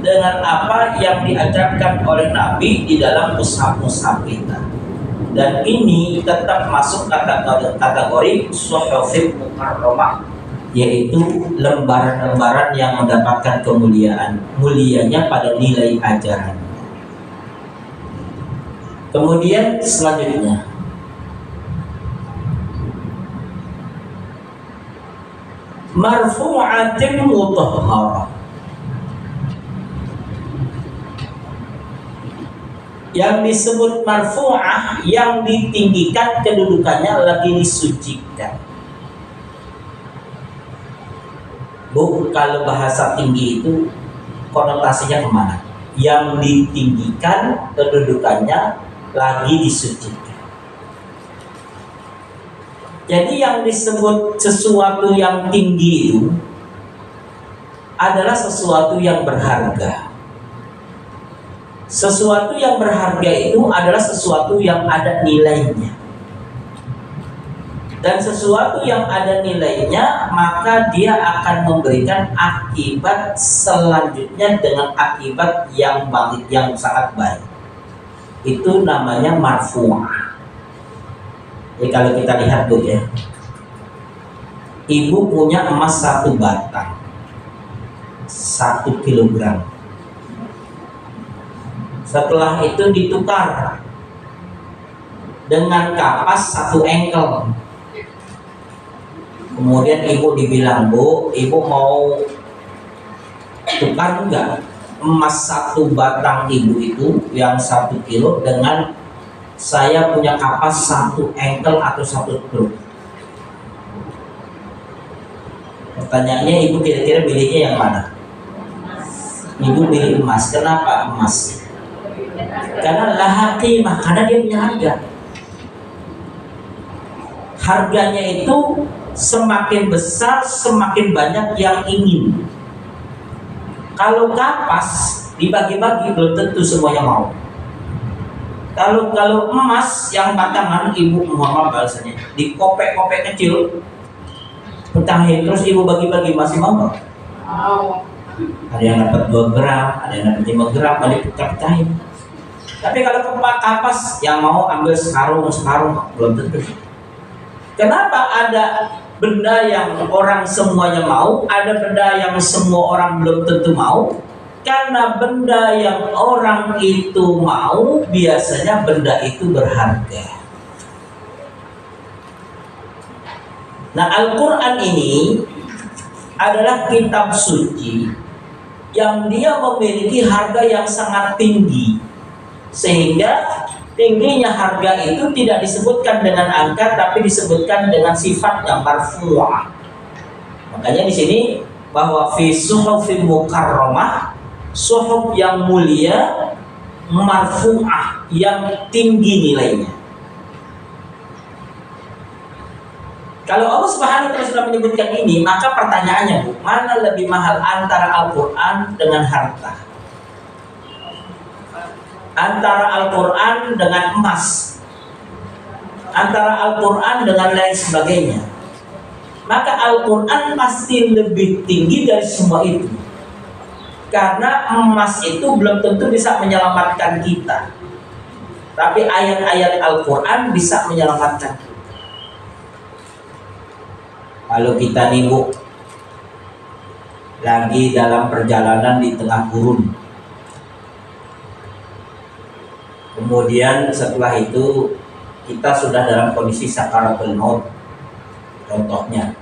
dengan apa yang diajarkan oleh Nabi di dalam mushaf-mushaf kita. Dan ini tetap masuk kategori Suhufil Mukarramah, yaitu lembaran-lembaran yang mendapatkan kemuliaan, mulianya pada nilai ajaran. Kemudian selanjutnya, marfu'atin mutahharah. Yang disebut marfu'ah, yang ditinggikan kedudukannya, lagi disucikan. Bu, kalau bahasa tinggi itu konotasinya kemana? Yang ditinggikan kedudukannya, lagi disucikan. Jadi yang disebut sesuatu yang tinggi itu adalah sesuatu yang berharga. Sesuatu yang berharga itu adalah sesuatu yang ada nilainya. Dan sesuatu yang ada nilainya, maka dia akan memberikan akibat selanjutnya dengan akibat yang baik, yang sangat baik. Itu namanya marfu'ah. Jadi kalau kita lihat tuh ya, ibu punya emas 1 batang, 1 kilogram. Setelah itu ditukar dengan kapas 1 engkel. Kemudian ibu dibilang, Bu, ibu mau tukar enggak emas 1 batang ibu itu yang 1 kilo dengan saya punya kapas 1 engkel atau 1 truk? Pertanyaannya, ibu kira-kira pilihnya yang mana? Ibu pilih emas. Kenapa emas? Karena laha qimah, karena dia punya harga. Harganya itu semakin besar, semakin banyak yang ingin. Kalau kapas dibagi-bagi, belum tentu semuanya mau. Kalau emas yang batangan, ibu Muhammad bahasanya dikopek-kopek kecil, petahin terus ibu bagi-bagi, masih mau nggak? Ada yang dapat 2 gram, ada yang dapat 5 gram, ada pecah-pecahin. Tapi kalau kapas yang mau ambil sekarung, belum tentu. Kenapa ada benda yang orang semuanya mau, ada benda yang semua orang belum tentu mau? Karena benda yang orang itu mau, biasanya benda itu berharga. Nah, Al-Quran ini adalah kitab suci yang dia memiliki harga yang sangat tinggi, sehingga tingginya harga itu tidak disebutkan dengan angka, tapi disebutkan dengan sifat yang marfu'ah. Makanya di sini bahwa fi suhufil mukarramah, suhuf yang mulia, marfu'ah, yang tinggi nilainya. Kalau Allah Subhanahu wa taala sudah menyebutkan ini, maka pertanyaannya, Bu, mana lebih mahal antara Al-Qur'an dengan harta? Antara Al-Quran dengan emas, antara Al-Quran dengan lain sebagainya, maka Al-Quran pasti lebih tinggi dari semua itu. Karena emas itu belum tentu bisa menyelamatkan kita, tapi ayat-ayat Al-Quran bisa menyelamatkan kita. Kalau kita nih, Bu, lagi dalam perjalanan di tengah gurun, kemudian setelah itu kita sudah dalam kondisi sakaratul maut, contohnya.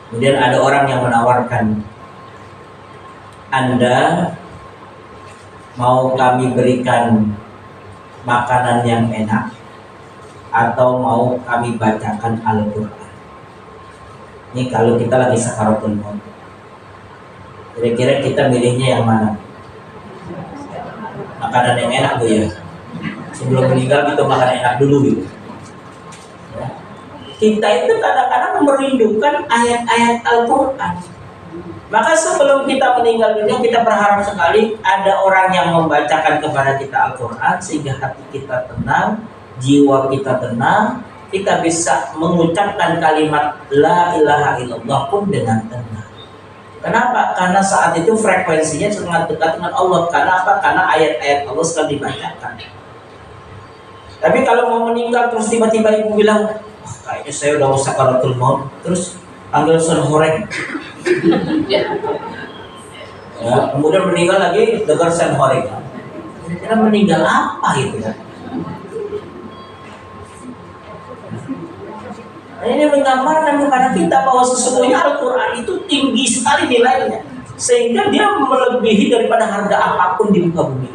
Kemudian ada orang yang menawarkan, Anda mau kami berikan makanan yang enak atau mau kami bacakan Al-Quran? Ini kalau kita lagi sakaratul maut, kira-kira kita milihnya yang mana? Makanan yang enak Bu ya. Sebelum meninggal kita makan enak dulu gitu. Ya. Kita itu kadang-kadang merindukan ayat-ayat Al-Quran. Maka sebelum kita meninggal dunia, kita berharap sekali ada orang yang membacakan kepada kita Al-Quran, sehingga hati kita tenang, jiwa kita tenang, kita bisa mengucapkan kalimat La ilaha illallah pun dengan tenang. Kenapa? Karena saat itu frekuensinya sangat dekat dengan Allah. Karena apa? Karena ayat-ayat Allah sedang dibacakan. Tapi kalau mau meninggal terus tiba-tiba ibu bilang, oh, kayaknya saya udah mau sakaratul maut, terus panggil Sun Horeng. Ya, kemudian meninggal lagi dengar Sun Horeng. Kira-kira meninggal apa gitu ya? Nah, ini menggambarkan kepada kita bahwa sesungguhnya Al-Quran itu tinggi sekali nilainya, sehingga dia melebihi daripada harga apapun di muka bumi.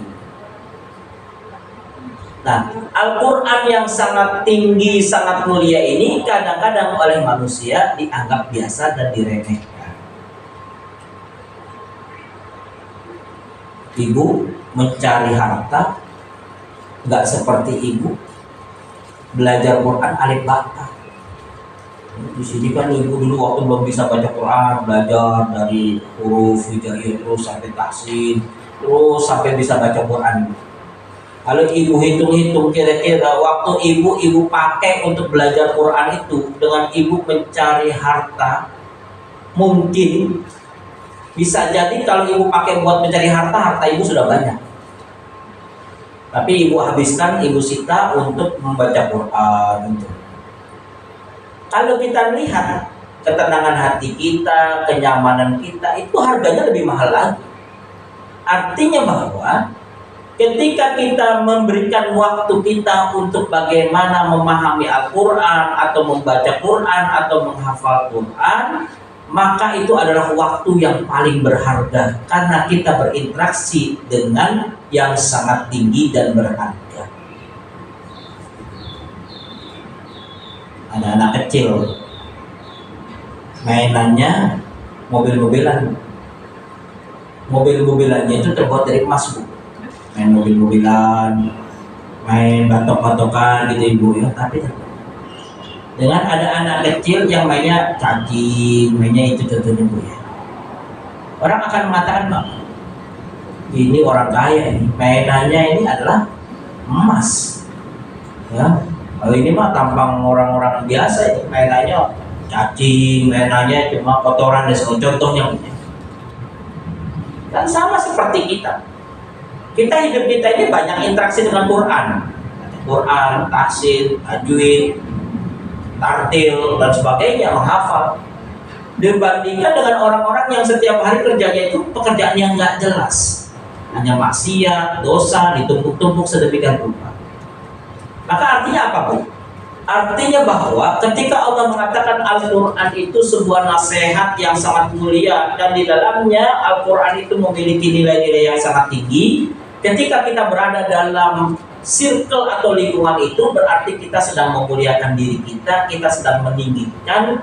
Nah, Al-Quran yang sangat tinggi, sangat mulia ini kadang-kadang oleh manusia dianggap biasa dan diremehkan. Ibu mencari harta nggak seperti ibu belajar Quran alif bata. Di sini kan ibu dulu waktu belum bisa baca Quran, belajar dari huruf hijaiyah terus sampai tahsin, terus sampai bisa baca Quran. Kalau ibu hitung-hitung kira-kira waktu ibu pakai untuk belajar Quran itu dengan ibu mencari harta, mungkin bisa jadi kalau ibu pakai buat mencari harta, harta ibu sudah banyak. Tapi ibu habiskan, ibu sita untuk membaca Quran. Kalau kita melihat ketenangan hati kita, kenyamanan kita, itu harganya lebih mahal lagi. Artinya bahwa ketika kita memberikan waktu kita untuk bagaimana memahami Al-Quran atau membaca Quran atau menghafal Quran, maka itu adalah waktu yang paling berharga karena kita berinteraksi dengan yang sangat tinggi dan berharga. Ada anak kecil, mainannya mobil-mobilan. Mobil-mobilannya itu terbuat dari emas, Bu. Main mobil-mobilan, main batok-batokan gitu ibu ya. Tapi dengan ada anak kecil yang mainnya cacing, mainnya itu contohnya Bu ya. Orang akan mengatakan, Bang, ini orang kaya ini, mainannya ini adalah emas. Ya, kalau ini mah tampang orang-orang biasa ini, mainannya cacing, mainannya cuma kotoran dan contohnya. Dan sama seperti kita. Kita hidup kita ini banyak interaksi dengan Quran, tahsin, tajwid, tartil dan sebagainya, menghafal. Dibandingkan dengan orang-orang yang setiap hari kerjanya itu pekerjaan yang nggak jelas, hanya maksiat, dosa ditumpuk-tumpuk sedemikian rupa. Maka artinya apa, Bu? Artinya bahwa ketika Allah mengatakan Al-Quran itu sebuah nasihat yang sangat mulia dan di dalamnya Al-Quran itu memiliki nilai-nilai yang sangat tinggi. Ketika kita berada dalam circle atau lingkungan itu, berarti kita sedang memuliakan diri kita, kita sedang meninggikan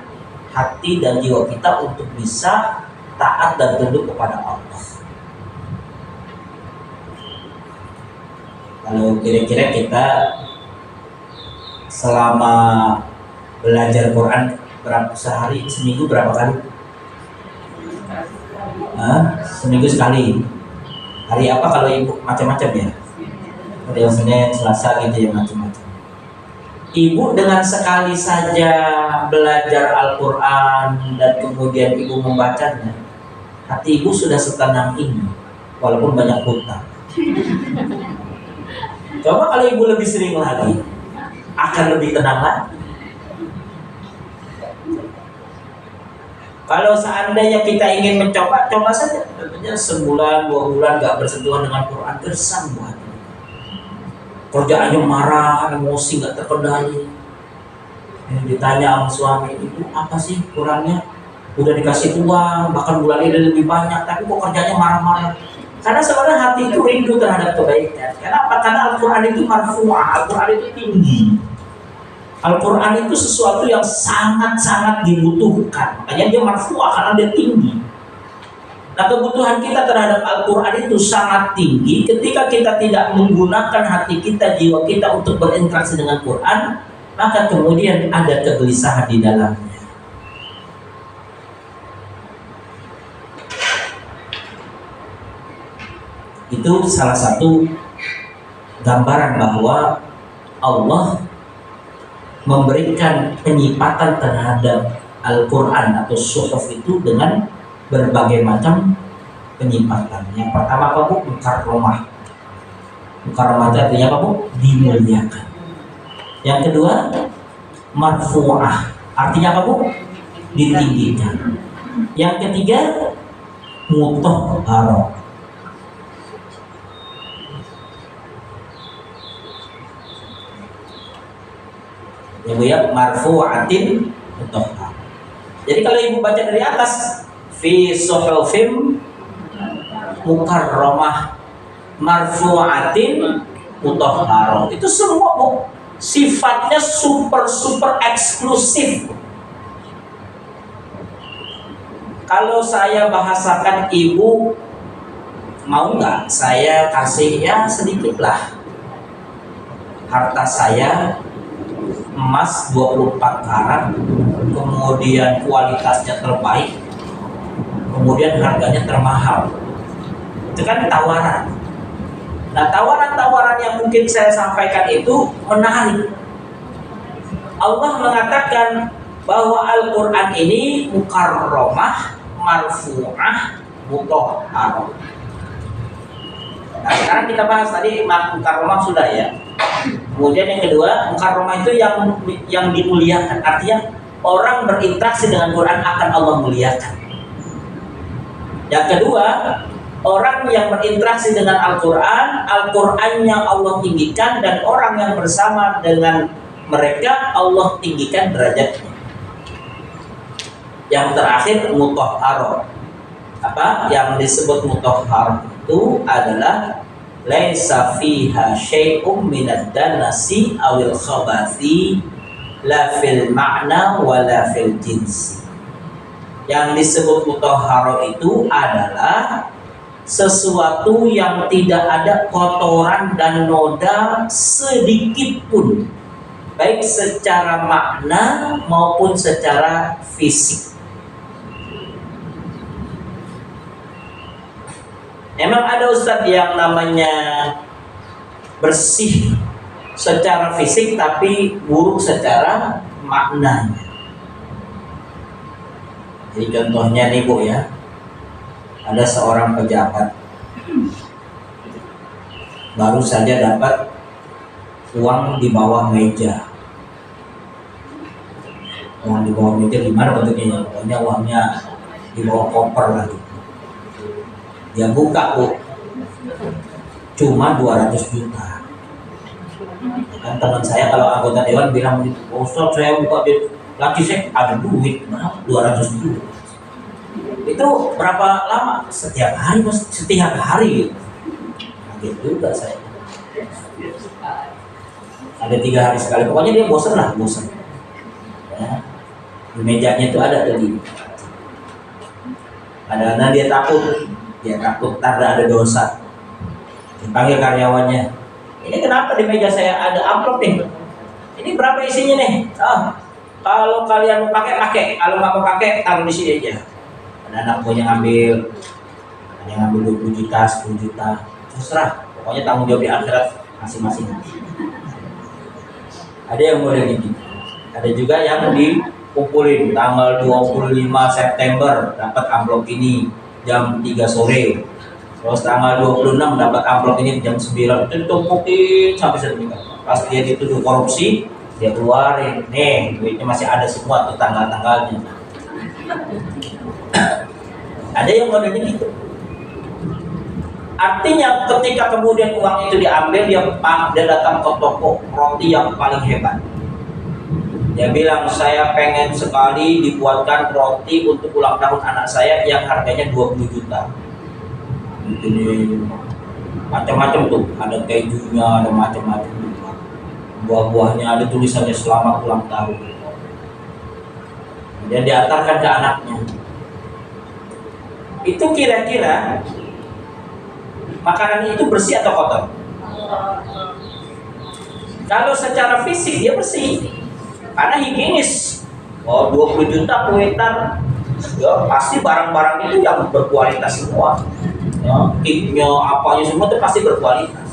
hati dan jiwa kita untuk bisa taat dan tunduk kepada Allah. Kalau kira-kira kita selama belajar Quran berapa sehari, seminggu berapa kali? Seminggu sekali. Hari apa kalau ibu? Macam-macam ya. Hari Senin, Selasa gitu ya, macam-macam. Ibu dengan sekali saja belajar Al-Quran dan kemudian ibu membacanya, hati ibu sudah setenang ini, walaupun banyak hutang. Coba kalau ibu lebih sering lagi, akan lebih tenang lagi. Kalau seandainya kita ingin mencoba, coba saja. Tentunya sebulan, 2 bulan gak bersentuhan dengan Quran, gersang buat. kerjaannya marah, emosi nggak terkendali. Ditanya sama suami, itu apa sih kurangnya? Udah dikasih uang, bahkan bulan ini lebih banyak, tapi kok kerjanya marah-marah. Karena sebenarnya hati itu rindu terhadap kebaikan. Kenapa? Karena Al-Quran itu marfu'ah, Al-Quran itu tinggi. Al-Quran itu sesuatu yang sangat-sangat dibutuhkan. Makanya dia marfu'ah karena dia tinggi. Nah, kebutuhan kita terhadap Al-Quran itu sangat tinggi. Ketika kita tidak menggunakan hati kita, jiwa kita untuk berinteraksi dengan Quran, maka kemudian ada kegelisahan di dalamnya. Itu salah satu gambaran bahwa Allah memberikan penyipatan terhadap Al-Quran atau suhuf itu dengan berbagai macam penyipatan. Yang pertama apa, Bu? Mukarramah. Mukarramah itu artinya apa, Bu? Dimuliakan. Yang kedua, marfu'ah. Artinya apa, Bu? Ditinggikan. Yang ketiga, mutahharah. Ya Bu ya, marfu'atin mutahharah. Jadi kalau Ibu baca dari atas, fi suhufim mukarramah marfu'atin mutahharah, itu semua, Bu, sifatnya super eksklusif. Kalau saya bahasakan, Ibu mau nggak saya kasih ya sedikit lah harta saya, emas 24 karat, kemudian kualitasnya terbaik, kemudian harganya termahal. Itu kan tawaran. Nah, tawaran-tawaran yang mungkin saya sampaikan itu menarik. Allah mengatakan bahwa Al-Quran ini mukarramah, marfu'ah, mutahharah. Nah, sekarang kita bahas tadi mukarramah sudah ya. Kemudian yang kedua, mukarramah itu yang dimuliakan. Artinya orang berinteraksi dengan Quran akan Allah muliakan. Yang kedua, orang yang berinteraksi dengan Al-Quran, Al-Qurannya Allah tinggikan, dan orang yang bersama dengan mereka Allah tinggikan derajatnya. Yang terakhir, mutahharah. Apa yang disebut mutahharah itu adalah laisa fiha syai'um minad danasi awil khabathi la fil ma'na wa la fil jinsi. Yang disebut mutahharah itu adalah sesuatu yang tidak ada kotoran dan noda sedikit pun, baik secara makna maupun secara fisik. Emang ada ustadz yang namanya bersih secara fisik tapi buruk secara maknanya. Jadi contohnya nih Bu ya, ada seorang pejabat baru saja dapat uang di bawah meja. Uang di bawah meja gimana bentuknya? Pokoknya uangnya di bawah koper lagi. Dia buka, Bu, cuma 200 juta. Kan teman saya kalau anggota dewan bilang begitu, Ustaz saya buka di lagi saya ada duit, 200 juta. Itu berapa lama? Setiap hari, Mas. Setiap hari. Kaget juga saya. Ada 3 hari sekali. Pokoknya dia bosan lah, bosan. Ya. Di mejanya itu ada tadi. Kadang-kadang dia takut ada dosa. Dipanggil karyawannya. Ini kenapa di meja saya ada amplop nih? Ini berapa isinya nih? Kalau kalian mau pakai. Kalau nggak mau pakai, taruh di sini aja. Ada anak buahnya ngambil. Ada yang ngambil 20 juta, 10 juta. Terserah. Pokoknya tanggung jawab di akhirat masing-masing. Ada yang model gitu. Ada juga yang dikumpulin tanggal 25 September dapat amplop ini jam 3 sore. Terus tanggal 26 dapat amplop ini jam 9. Itu ditumpukin sampai sedemikian. Pas dia dituduh korupsi, dia keluarin. Nih, duitnya masih ada semua tuh tanggal-tanggalnya. Ada yang modelnya gitu. Artinya ketika kemudian uang itu diambil, dia datang ke toko roti yang paling hebat. Dia bilang, saya pengen sekali dibuatkan roti untuk ulang tahun anak saya yang harganya 20 juta. Ini macam-macam tuh, ada kejunya, ada macam-macam. Buah-buahnya ada tulisannya selamat ulang tahun. Dia diantarkan ke anaknya. Itu kira-kira makanan itu bersih atau kotor? Kalau secara fisik dia bersih, karena higienis. Oh, 20 juta kuitan, ya pasti barang-barang itu yang berkualitas semua. Ya, kitnya, apanya semua itu pasti berkualitas.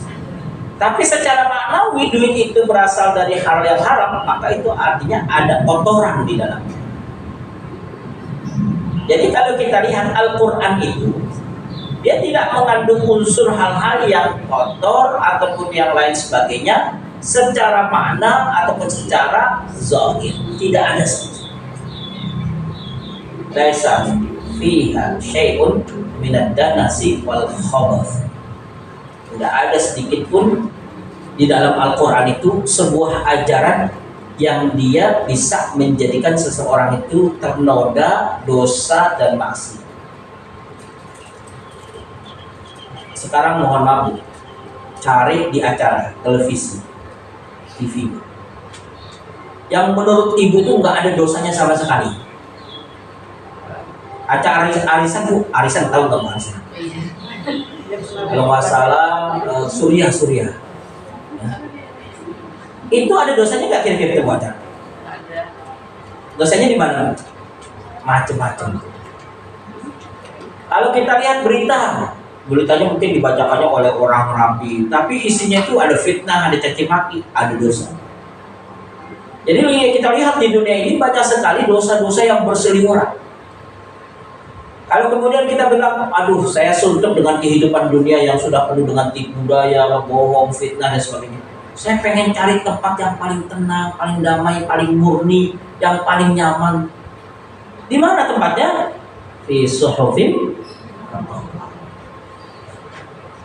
Tapi secara maknawi duit itu berasal dari hal yang haram, maka itu artinya ada kotoran di dalamnya. Jadi kalau kita lihat Al-Quran itu, dia tidak mengandung unsur hal-hal yang kotor ataupun yang lain sebagainya secara makna ataupun secara zahir. Tidak ada laisa fiha syai'un minad danasi wal khabath. Tidak ada sedikit pun di dalam Al-Quran itu sebuah ajaran yang dia bisa menjadikan seseorang itu ternoda dosa dan maksiat. Sekarang mohon maaf, cari di acara televisi, TV, yang menurut ibu tuh nggak ada dosanya sama sekali. Acara arisan bu, arisan tahu nggak arisan? Kalau nggak salah Suriah. Ya. Itu ada dosanya nggak kira-kira itu acara? Ada. Dosanya di mana? Macam-macam. Kalau kita lihat beritanya mungkin dibacakannya oleh orang rapi, tapi isinya itu ada fitnah, ada caci maki, ada dosa. Jadi kita lihat di dunia ini banyak sekali dosa-dosa yang berseliweran. Kalau kemudian kita bilang, aduh saya suntuk dengan kehidupan dunia yang sudah penuh dengan tipu daya, bohong, fitnah dan sebagainya. Saya pengen cari tempat yang paling tenang, paling damai, paling murni, yang paling nyaman. Di mana tempatnya? Fi suhufin.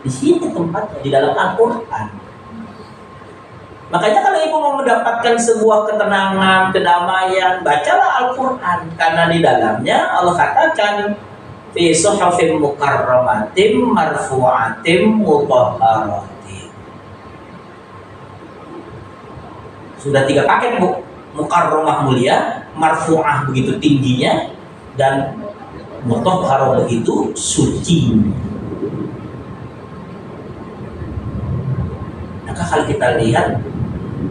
Di sini tempatnya, di dalam Al-Quran. Makanya kalau ibu mau mendapatkan sebuah ketenangan, kedamaian, bacalah Al-Quran. Karena di dalamnya Allah katakan fi suhufin mukarramatin marfu'atin mutahharatin. Sudah 3 paket bu. Mukarramah mulia, marfu'ah begitu tingginya, dan mutahharah begitu suci. Maka kalau kita lihat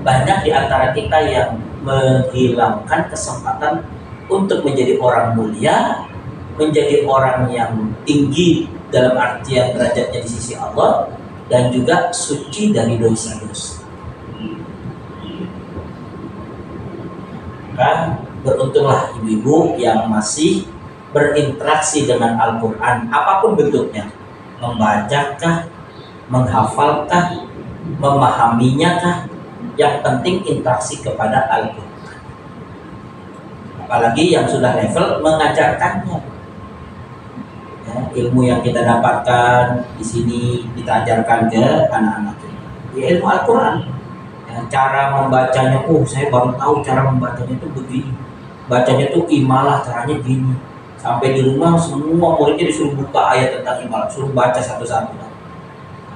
banyak di antara kita yang menghilangkan kesempatan untuk menjadi orang mulia, menjadi orang yang tinggi dalam artian derajatnya di sisi Allah, dan juga suci dari dosa-dosa. Maka beruntunglah ibu-ibu yang masih berinteraksi dengan Al-Quran, apapun bentuknya, membacakah, menghafalkah, memahaminya kah, yang penting interaksi kepada Al-Quran. Apalagi yang sudah level mengajarkannya. Ya, ilmu yang kita dapatkan di sini kita ajarkan ke anak-anak kita. Ya, ilmu Al-Quran. Ya, cara membacanya, saya baru tahu cara membacanya itu begini. Bacanya itu imalah, caranya gini. Sampai di rumah semua muridnya disuruh buka ayat tentang imalah, suruh baca satu-satu.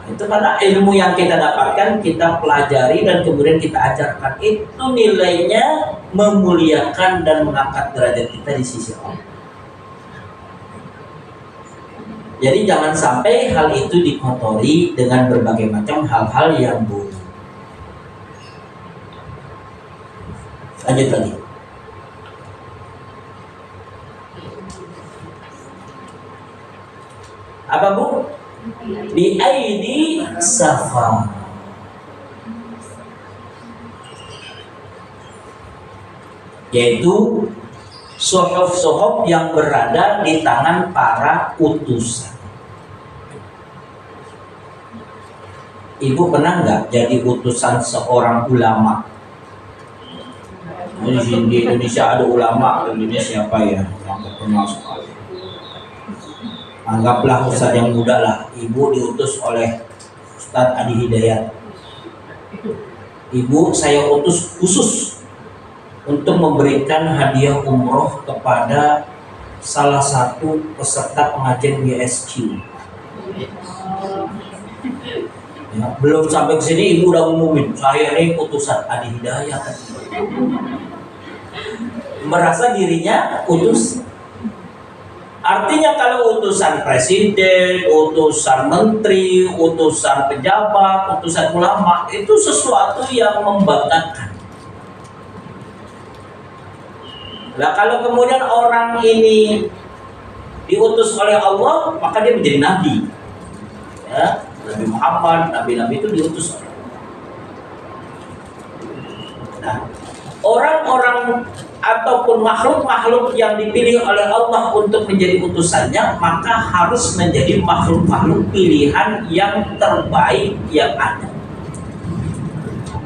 Itu karena ilmu yang kita dapatkan, kita pelajari dan kemudian kita ajarkan. Itu nilainya memuliakan dan mengangkat derajat kita di sisi Allah. Jadi jangan sampai hal itu dikotori dengan berbagai macam hal-hal yang buruk. Lanjut lagi. Apa bu? Bi aidi safar, yaitu suhuf-suhuf yang berada di tangan para utusan. Ibu pernah nggak jadi utusan seorang ulama? Di Indonesia ada ulama, di Indonesia siapa ya yang terkenal sekali? Anggaplah Ustadz yang muda lah, ibu diutus oleh Ustadz Adi Hidayat. Ibu saya utus khusus untuk memberikan hadiah umroh kepada salah satu peserta pengajian BSQ. Ya, belum sampai ke sini ibu udah ngumumin, saya ini utusan Adi Hidayat. Merasa dirinya utus. Artinya kalau utusan presiden, utusan menteri, utusan pejabat, utusan ulama, itu sesuatu yang membanggakan. Nah kalau kemudian orang ini diutus oleh Allah, maka dia menjadi nabi. Ya, Nabi Muhammad, nabi-nabi itu diutus oleh Allah. Nah, orang-orang ataupun makhluk-makhluk yang dipilih oleh Allah untuk menjadi utusannya, maka harus menjadi makhluk-makhluk pilihan yang terbaik yang ada.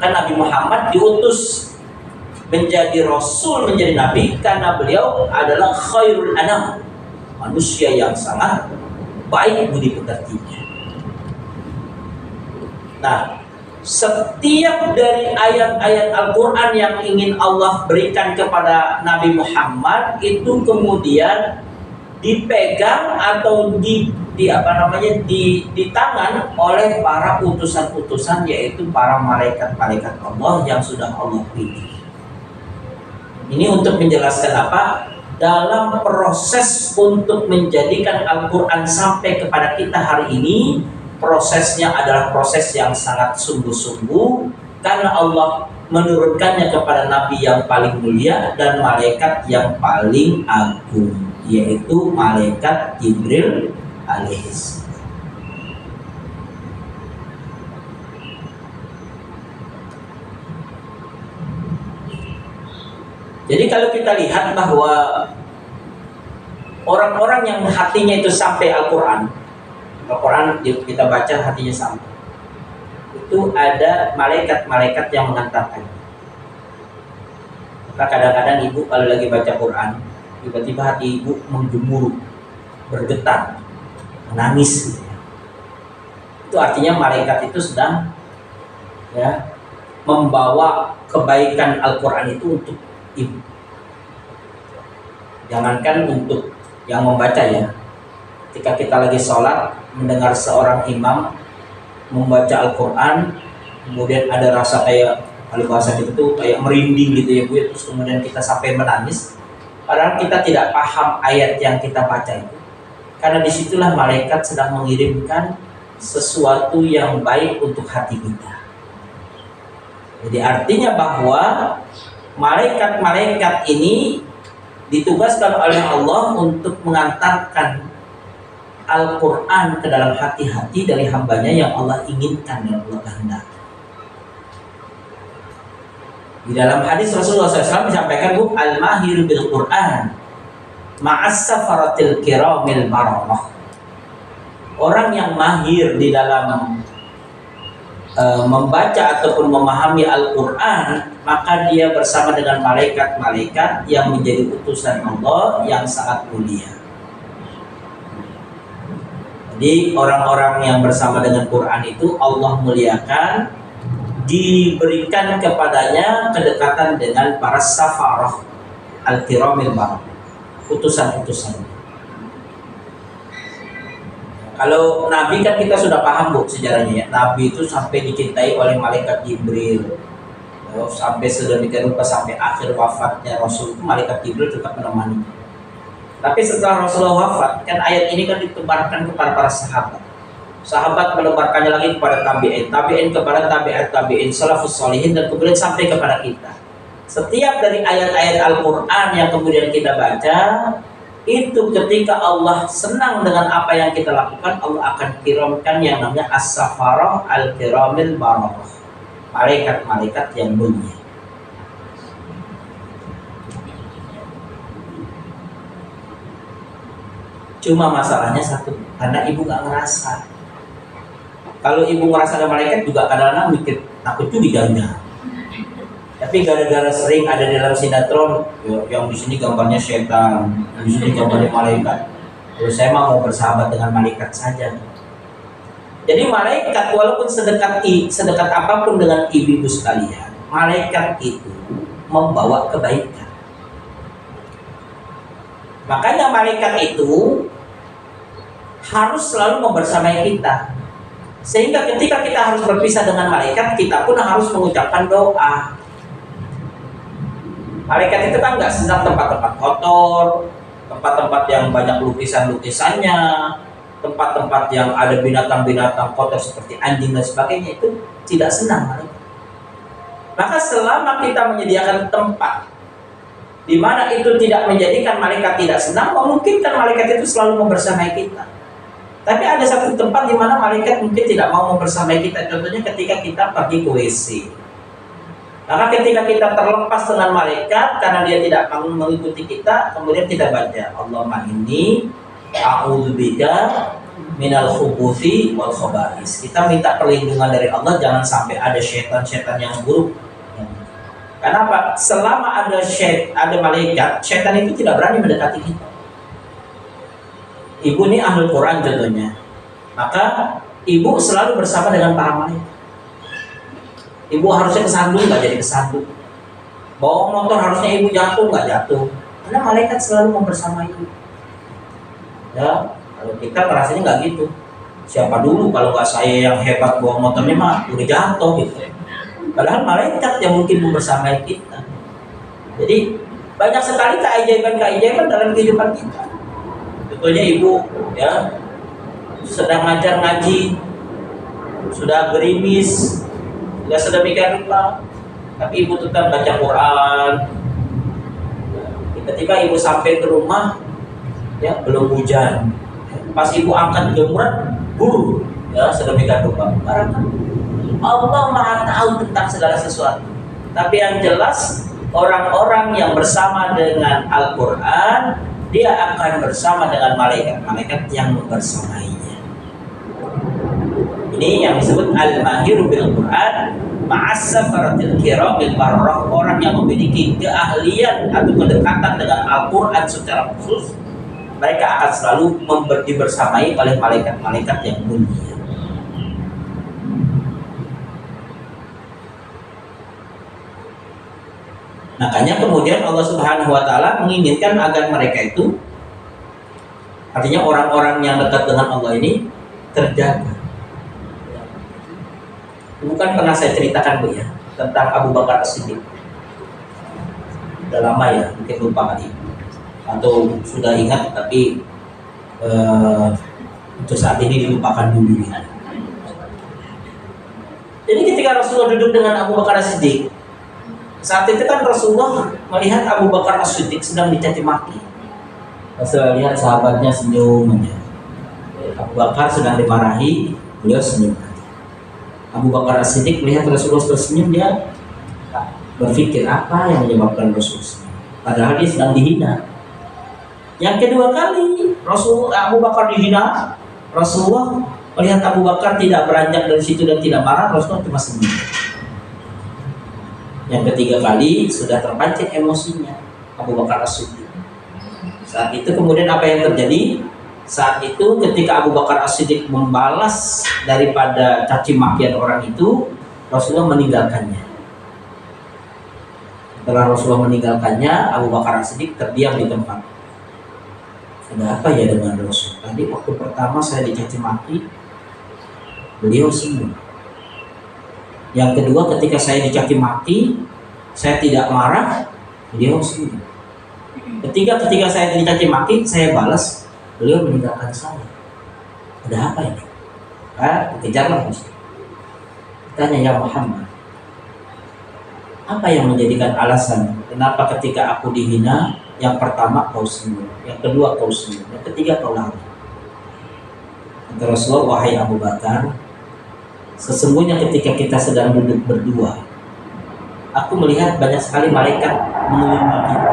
Karena Nabi Muhammad diutus menjadi rasul, menjadi nabi, karena beliau adalah khairul anam, manusia yang sangat baik budi pekertinya. Nah, setiap dari ayat-ayat Al-Quran yang ingin Allah berikan kepada Nabi Muhammad itu kemudian dipegang atau di tangan oleh para utusan-utusan, yaitu para malaikat-malaikat Allah yang sudah Allah pilih. Ini untuk menjelaskan apa? Dalam proses untuk menjadikan Al-Quran sampai kepada kita hari ini, prosesnya adalah proses yang sangat sungguh-sungguh, karena Allah menurunkannya kepada Nabi yang paling mulia dan malaikat yang paling agung, yaitu malaikat Jibril alaihissalam. Jadi kalau kita lihat bahwa orang-orang yang hatinya itu sampai Al-Quran kita baca hatinya sama, itu ada malaikat-malaikat yang mengantarkan. Maka kadang-kadang ibu kalau lagi baca Quran, tiba-tiba hati ibu menggemuruh, bergetar, menangis. Itu artinya malaikat itu sedang membawa kebaikan Al-Quran itu untuk ibu. Jangankan untuk yang membaca ya. Ketika kita lagi sholat, mendengar seorang imam membaca Al-Quran, kemudian ada rasa kayak, kalau bahasa kita tuh kayak merinding gitu ya Bu, terus kemudian kita sampai menangis, padahal kita tidak paham ayat yang kita baca itu, karena disitulah malaikat sedang mengirimkan sesuatu yang baik untuk hati kita. Jadi artinya bahwa malaikat-malaikat ini ditugaskan oleh Allah untuk mengantarkan Al-Quran ke dalam hati-hati dari hambanya yang Allah inginkan dan Allah kehendaki. Di dalam hadis Rasulullah SAW disampaikan, Bu, al-mahiru bil Quran ma'as safaratil kiramil bararah. Orang yang mahir di dalam membaca ataupun memahami Al-Quran, maka dia bersama dengan malaikat-malaikat yang menjadi utusan Allah yang sangat mulia. Jadi orang-orang yang bersama dengan Quran itu Allah muliakan, diberikan kepadanya kedekatan dengan para safarah al-kiramil bararah, utusan-utusan. Kalau Nabi kan kita sudah paham Bu sejarahnya ya. Nabi itu sampai dicintai oleh malaikat Jibril, sampai sedemikian rupa sampai akhir wafatnya Rasul itu malaikat Jibril tetap menemani. Tapi setelah Rasulullah wafat, kan ayat ini kan ditebarkan kepada para sahabat. Sahabat menebarkannya lagi kepada tabi'in, tabi'in kepada tabi'in, salafus sholihin, dan kemudian sampai kepada kita. Setiap dari ayat-ayat Al-Quran yang kemudian kita baca, itu ketika Allah senang dengan apa yang kita lakukan, Allah akan kirimkan yang namanya as-safarah al-kiramil bararah, malaikat-malaikat yang mulia. Cuma masalahnya satu, karena ibu nggak ngerasa. Kalau ibu ngerasa ada malaikat juga kadang-kadang mikir takut juga jangan. Tapi gara-gara sering ada di dalam sinetron, yang di sini gambarnya setan, yang di sini gambarnya malaikat, Kalau saya mau bersahabat dengan malaikat saja. Jadi malaikat walaupun sedekat apapun dengan ibu-ibu sekalian, malaikat itu membawa kebaikan. Makanya malaikat itu harus selalu membersamai kita. Sehingga ketika kita harus berpisah dengan malaikat, kita pun harus mengucapkan doa. Malaikat itu kan nggak senang tempat-tempat kotor, tempat-tempat yang banyak lukisan-lukisannya, tempat-tempat yang ada binatang-binatang kotor seperti anjing dan sebagainya, itu tidak senang malaikat. Maka selama kita menyediakan tempat di mana itu tidak menjadikan malaikat tidak senang, memungkinkan malaikat itu selalu membersamai kita. Tapi ada satu tempat di mana malaikat mungkin tidak mau membersamai kita. Contohnya ketika kita pergi ke WC. Karena ketika kita terlepas dengan malaikat karena dia tidak mau mengikuti kita, kemudian kita baca Allahumma inni a'udzubika minal khubuthi wal khaba'is. Kita minta perlindungan dari Allah jangan sampai ada syaitan-syaitan yang buruk. Kenapa? Selama ada malaikat, syaitan itu tidak berani mendekati kita. Ibu ini ahlul Quran contohnya, maka ibu selalu bersama dengan para malaikat. Ibu harusnya kesandung, nggak jadi kesandung. Bawa motor harusnya ibu jatuh, nggak jatuh. Karena malaikat selalu membersamai ibu. Ya, kalau kita rasanya nggak gitu. Siapa dulu kalau nggak saya yang hebat bawa motornya mah udah jatuh gitu. Padahal malaikat yang mungkin membersamai kita. Jadi banyak sekali keajaiban-keajaiban dalam kehidupan kita. Contohnya ibu ya sedang ngajar ngaji, sudah gerimis, sudah sedemikian rupa, tapi ibu tetap baca Quran. Ketika ibu sampai ke rumah, ya belum hujan. Pas ibu angkat jemuran, guru, ya sedemikian rupa. Karena Allah Maha tahu tentang segala sesuatu. Tapi yang jelas orang-orang yang bersama dengan Al-Quran, dia akan bersama dengan malaikat-malaikat yang membersamainya. Ini yang disebut al-mahiru bil Quran ma'as safaratil kiramil barrah. Orang yang memiliki keahlian atau kedekatan dengan Al-Quran secara khusus, mereka akan selalu dibersamai oleh malaikat-malaikat yang mulia. Makanya kemudian Allah Subhanahu wa taala menginginkan agar mereka itu, artinya orang-orang yang dekat dengan Allah ini terjaga. Bukan pernah saya ceritakan Bu ya tentang Abu Bakar As-Siddiq. Sudah lama ya, mungkin lupa kali. Atau sudah ingat tapi untuk saat ini dilupakan dulu ya. Jadi ketika Rasulullah duduk dengan Abu Bakar As-Siddiq, saat itu kan Rasulullah melihat Abu Bakar As-Siddiq sedang dicaci maki. Rasulullah lihat sahabatnya senyum aja. Abu Bakar sedang dimarahi, beliau senyum. Abu Bakar As-Siddiq melihat Rasulullah tersenyum, dia berpikir apa yang menyebabkan Rasulullah senyum. Padahal dia sedang dihina. Yang kedua kali Abu Bakar dihina, Rasulullah melihat Abu Bakar tidak beranjak dari situ dan tidak marah, Rasulullah cuma senyum. Yang ketiga kali sudah terpancing emosinya Abu Bakar As-Siddiq. Saat itu kemudian apa yang terjadi? Saat itu ketika Abu Bakar As-Siddiq membalas daripada caci makian orang itu, Rasulullah meninggalkannya. Setelah Rasulullah meninggalkannya, Abu Bakar As-Siddiq terdiam di tempat. Ada apa ya dengan Rasul? Tadi waktu pertama saya dicaci maki, beliau senyum. Yang kedua ketika saya dicaci maki, saya tidak marah, beliau senyum. Ketika saya dicaci maki, saya balas, beliau meninggalkan saya. Ada apa ini? Dikejarlah Rasul. Tanya ya Muhammad, apa yang menjadikan alasan kenapa ketika aku dihina, yang pertama kau senyum, yang kedua kau senyum, yang ketiga kau lari? Kata Rasulullah, wahai Abu Bakar, sesungguhnya ketika kita sedang duduk berdua, aku melihat banyak sekali malaikat mengelilingi kita.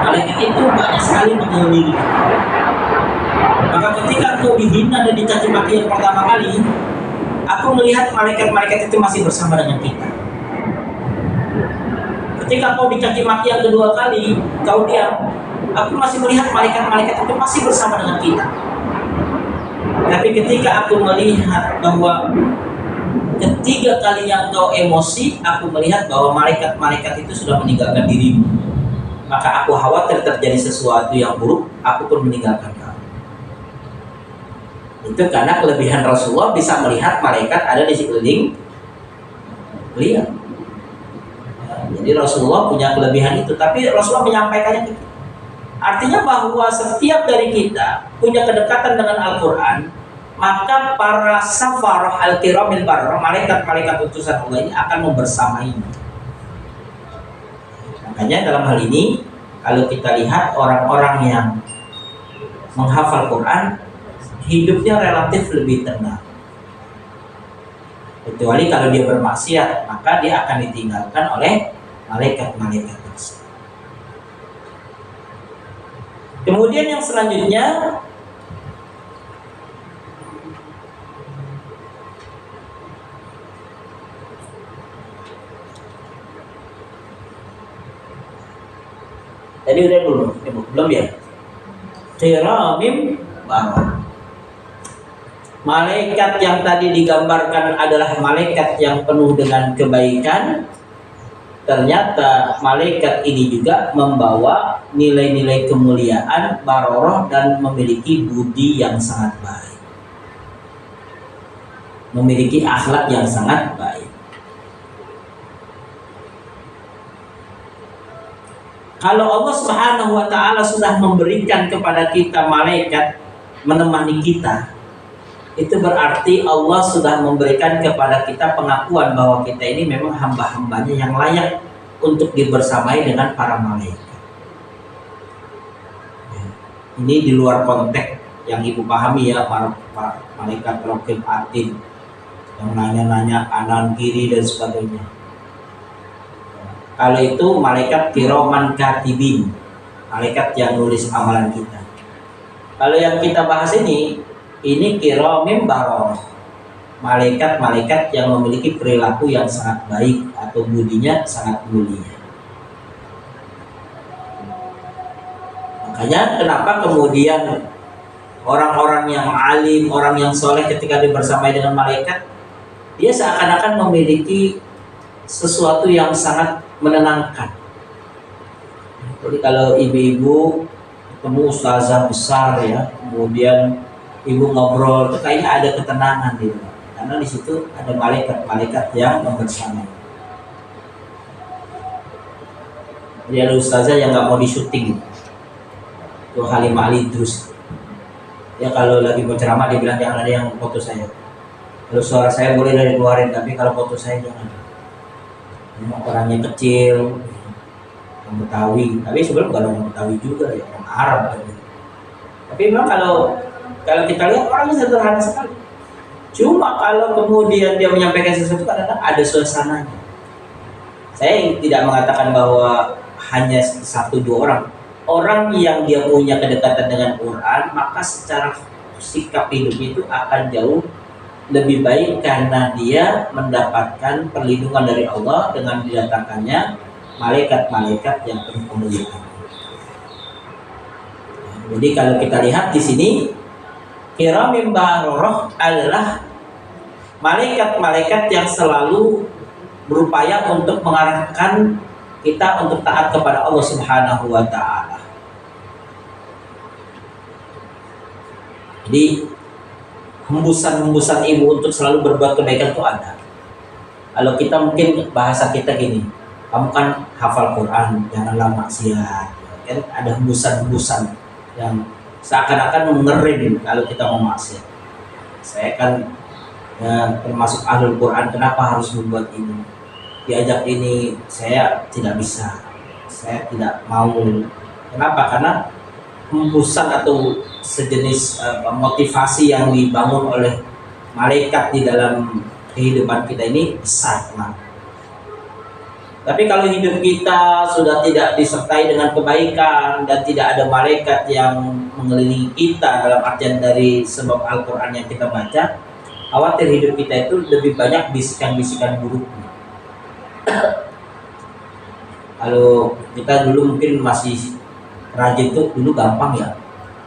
Malaikat itu banyak sekali mengelilingi kita. Maka ketika aku dihina dan dicaci maki yang pertama kali, aku melihat malaikat-malaikat itu masih bersama dengan kita. Ketika kau dicaci maki yang kedua kali, kau diam, aku masih melihat malaikat-malaikat itu masih bersama dengan kita. Tapi ketika aku melihat bahwa ketiga kalinya engkau emosi, aku melihat bahwa malaikat-malaikat itu sudah meninggalkan dirimu, maka aku khawatir terjadi sesuatu yang buruk, aku pun meninggalkan kamu. Itu karena kelebihan Rasulullah bisa melihat malaikat ada di sekeliling beliau. Jadi Rasulullah punya kelebihan itu, tapi Rasulullah menyampaikannya ke kita. Artinya bahwa setiap dari kita punya kedekatan dengan Al-Quran, maka para safarah al-kiramil barrah, malaikat-malaikat utusan Allah ini akan membersamainya. Makanya dalam hal ini, kalau kita lihat orang-orang yang menghafal Quran, hidupnya relatif lebih tenang. Kecuali kalau dia bermaksiat, maka dia akan ditinggalkan oleh malaikat-malaikat tersebut. Kemudian yang selanjutnya, tadi udah belum ya? Kiramim barrah. Malaikat yang tadi digambarkan adalah malaikat yang penuh dengan kebaikan. Ternyata malaikat ini juga membawa nilai-nilai kemuliaan, baroroh, dan memiliki budi yang sangat baik, memiliki akhlak yang sangat baik. Kalau Allah Subhanahu wa Ta'ala sudah memberikan kepada kita malaikat menemani kita, itu berarti Allah sudah memberikan kepada kita pengakuan bahwa kita ini memang hamba-hambanya yang layak untuk dibersamai dengan para malaikat. Ini di luar konteks yang ibu pahami ya, para malaikat raqib atid yang nanya-nanya kanan kiri dan sebagainya. Kalau itu malaikat kiroman katibin, malaikat yang nulis amalan kita. Kalau yang kita bahas ini kiramim barrah, malaikat-malaikat yang memiliki perilaku yang sangat baik atau budinya sangat mulia. Makanya kenapa kemudian orang-orang yang alim, orang yang soleh ketika dibersamai dengan malaikat, dia seakan-akan memiliki sesuatu yang sangat menenangkan. Jadi kalau ibu-ibu ketemu ustazah besar ya, kemudian ibu ngobrol, itu kayaknya ada ketenangan di rumah, karena di situ ada malaikat-malaikat yang membersamai. Jadi ada ustazah yang nggak mau di-syuting, itu Halimah Al-Idrus. Ya kalau lagi mau ceramah dia bilang jangan ada yang foto saya. Kalau suara saya boleh dari keluarin, tapi kalau foto saya jangan. Orangnya kecil, orang Betawi, tapi sebenarnya bukan orang Betawi juga ya, orang Arab kan. Tapi memang kalau kita lihat orangnya sederhana sekali. Cuma kalau kemudian dia menyampaikan sesuatu, kadang-kadang ada suasananya. Saya tidak mengatakan bahwa hanya 1-2 orang. Orang yang dia punya kedekatan dengan Quran, maka secara sikap hidupnya itu akan jauh lebih baik karena dia mendapatkan perlindungan dari Allah dengan didatangkannya malaikat-malaikat yang penuh kemuliaan. Jadi kalau kita lihat di sini, kiramim barrah adalah malaikat-malaikat yang selalu berupaya untuk mengarahkan kita untuk taat kepada Allah Subhanahu wa Ta'ala. Jadi hembusan-hembusan ibu untuk selalu berbuat kebaikan itu ada. Kalau kita mungkin bahasa kita gini, kamu kan hafal Quran, janganlah maksiat. Kan ada hembusan-hembusan yang seakan-akan mengerin kalau kita mau maksiat. Saya kan ya, termasuk ahlul Quran, kenapa harus membuat ini? Diajak ini saya tidak bisa, saya tidak mau. Kenapa? Karena hembusan atau sejenis motivasi yang dibangun oleh malaikat di dalam kehidupan kita ini besar. Tapi kalau hidup kita sudah tidak disertai dengan kebaikan dan tidak ada malaikat yang mengelilingi kita dalam artian dari sebab Al-Quran yang kita baca, khawatir hidup kita itu lebih banyak bisikan-bisikan buruknya. Kalau kita dulu mungkin masih Rajin itu dulu gampang ya.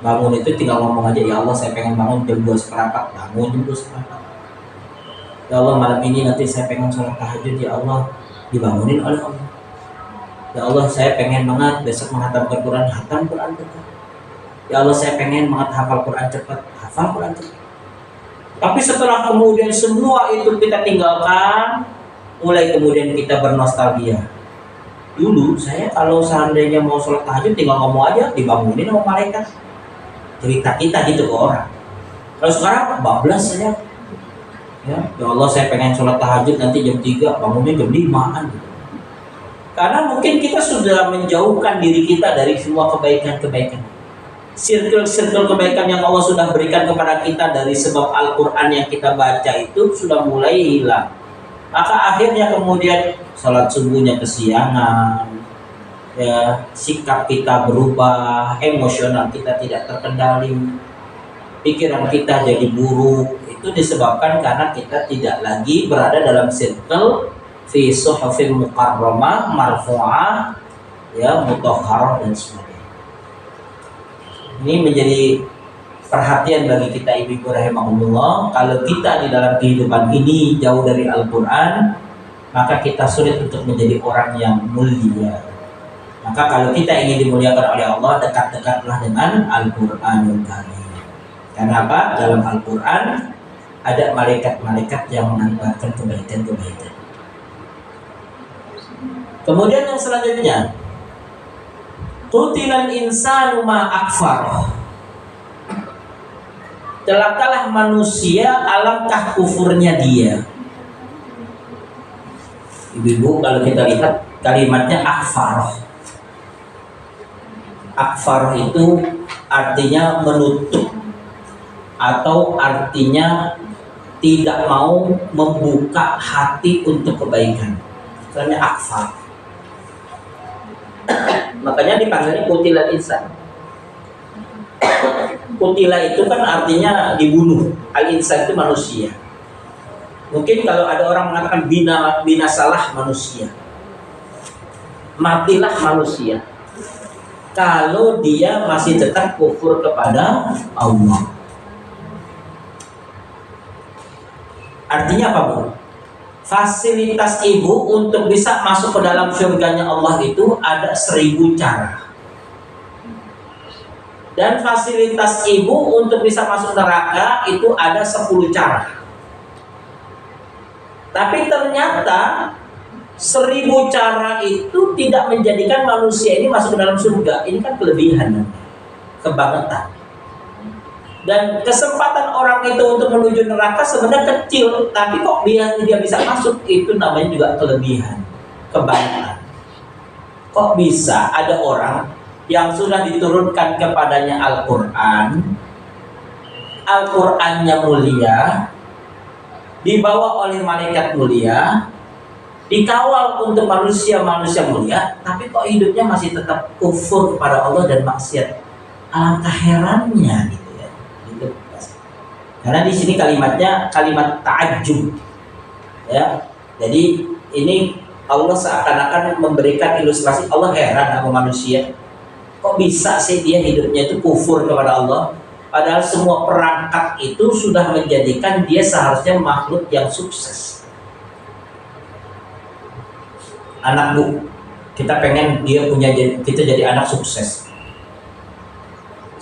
Bangun itu tinggal ngomong aja, ya Allah saya pengen bangun jam 2:15, bangun jam 2:15. Ya Allah malam ini nanti saya pengen sholat tahajud, ya Allah dibangunin oleh Allah. Ya Allah saya pengen banget besok menghatamkan Quran, hatam Quran cepat. Ya Allah saya pengen banget hafal Quran cepat, hafal Quran cepat. Tapi setelah kemudian semua itu kita tinggalkan, mulai kemudian kita bernostalgia. Dulu saya kalau seandainya mau sholat tahajud tinggal ngomong aja, dibangunin sama malaikat. Cerita kita gitu ke orang. Kalau sekarang bablas saya, ya Allah saya pengen sholat tahajud nanti jam 3, bangunnya jam 5-an. Karena mungkin kita sudah menjauhkan diri kita dari semua kebaikan-kebaikan. Sirkel-sirkel kebaikan yang Allah sudah berikan kepada kita dari sebab Al-Quran yang kita baca itu sudah mulai hilang. Maka akhirnya kemudian sholat subuhnya kesiangan, ya, sikap kita berubah, emosional kita tidak terkendali, pikiran kita jadi buruk. Itu disebabkan karena kita tidak lagi berada dalam circle fi suhufil mukarramah marfu'ah, ya, mutahharah dan sebagainya. Ini menjadi perhatian bagi kita ibu-ibu rahimahumullah. Kalau kita di dalam kehidupan ini jauh dari Al-Quran, maka kita sulit untuk menjadi orang yang mulia. Maka kalau kita ingin dimuliakan oleh Allah, dekat-dekatlah dengan Al-Quranul Karim. Karena apa? Dalam Al-Quran ada malaikat-malaikat yang mengabarkan kebaikan-kebaikan. Kemudian yang selanjutnya, Qutilal insanu ma akfar. Celakalah manusia, alangkah kufurnya dia. Ibu-ibu kalau kita lihat kalimatnya akfar. Akfar itu artinya menutup atau artinya tidak mau membuka hati untuk kebaikan. Karena akfar. Makanya dipanggilnya kutilal insan. Kutila itu kan artinya dibunuh. Al-insan itu manusia. Mungkin kalau ada orang mengatakan binasalah manusia, matilah manusia, kalau dia masih tetap kufur kepada Allah. Artinya apa, Bu? Fasilitas ibu untuk bisa masuk ke dalam surganya Allah itu ada 1000 cara. Dan fasilitas ibu untuk bisa masuk neraka itu ada 10 cara. Tapi ternyata 1000 cara itu tidak menjadikan manusia ini masuk ke dalam surga. Ini kan kelebihan, kebangetan. Dan kesempatan orang itu untuk menuju neraka sebenarnya kecil, tapi kok dia bisa masuk, itu namanya juga kelebihan, kebangetan. Kok bisa ada orang yang sudah diturunkan kepadanya Al-Quran, Al-Qurannya mulia, dibawa oleh malaikat mulia, dikawal untuk manusia-manusia mulia, tapi kok hidupnya masih tetap kufur kepada Allah dan maksiat. Alangkah herannya gitu ya. Gitu. Karena di sini kalimatnya kalimat ta'ajjub. Ya. Jadi ini Allah seakan-akan memberikan ilustrasi, Allah heran sama manusia. Kok bisa sih dia hidupnya itu kufur kepada Allah? Padahal semua perangkat itu sudah menjadikan dia seharusnya makhluk yang sukses. Anak Bu, kita pengen dia kita jadi anak sukses.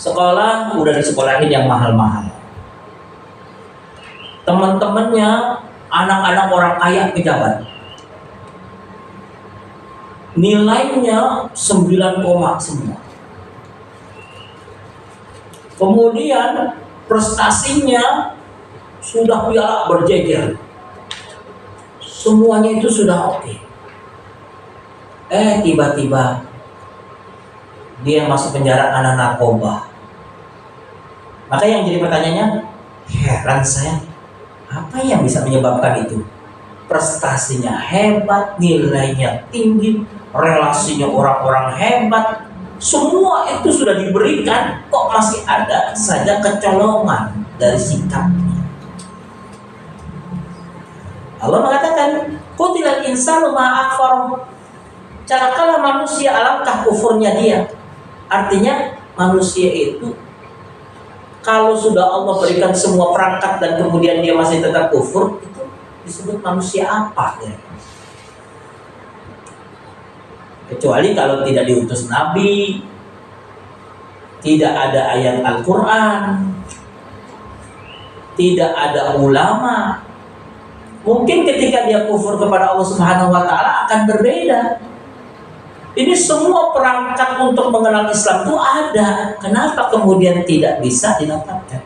Sekolah udah disekolahin yang mahal-mahal. Teman-temannya anak-anak orang kaya pejabat. Nilainya 9, semua. Kemudian prestasinya sudah piala berjejer. Semuanya itu sudah oke. Tiba-tiba dia masuk penjara karena narkoba. Maka yang jadi pertanyaannya, heran saya, apa yang bisa menyebabkan itu? Prestasinya hebat, nilainya tinggi, relasinya orang-orang hebat, semua itu sudah diberikan, kok masih ada saja kecolongan dari sikapnya. Allah mengatakan, Qutilal insanu ma akfar. Celakalah manusia, alangkah kufurnya dia. Artinya manusia itu kalau sudah Allah berikan semua perangkat dan kemudian dia masih tetap kufur, itu disebut manusia apa ya? Kecuali kalau tidak diutus Nabi, tidak ada ayat Al-Quran, tidak ada ulama. Mungkin ketika dia kufur kepada Allah Subhanahu wa Ta'ala akan berbeda. Ini semua perangkat untuk mengenal Islam itu ada. Kenapa kemudian tidak bisa didapatkan?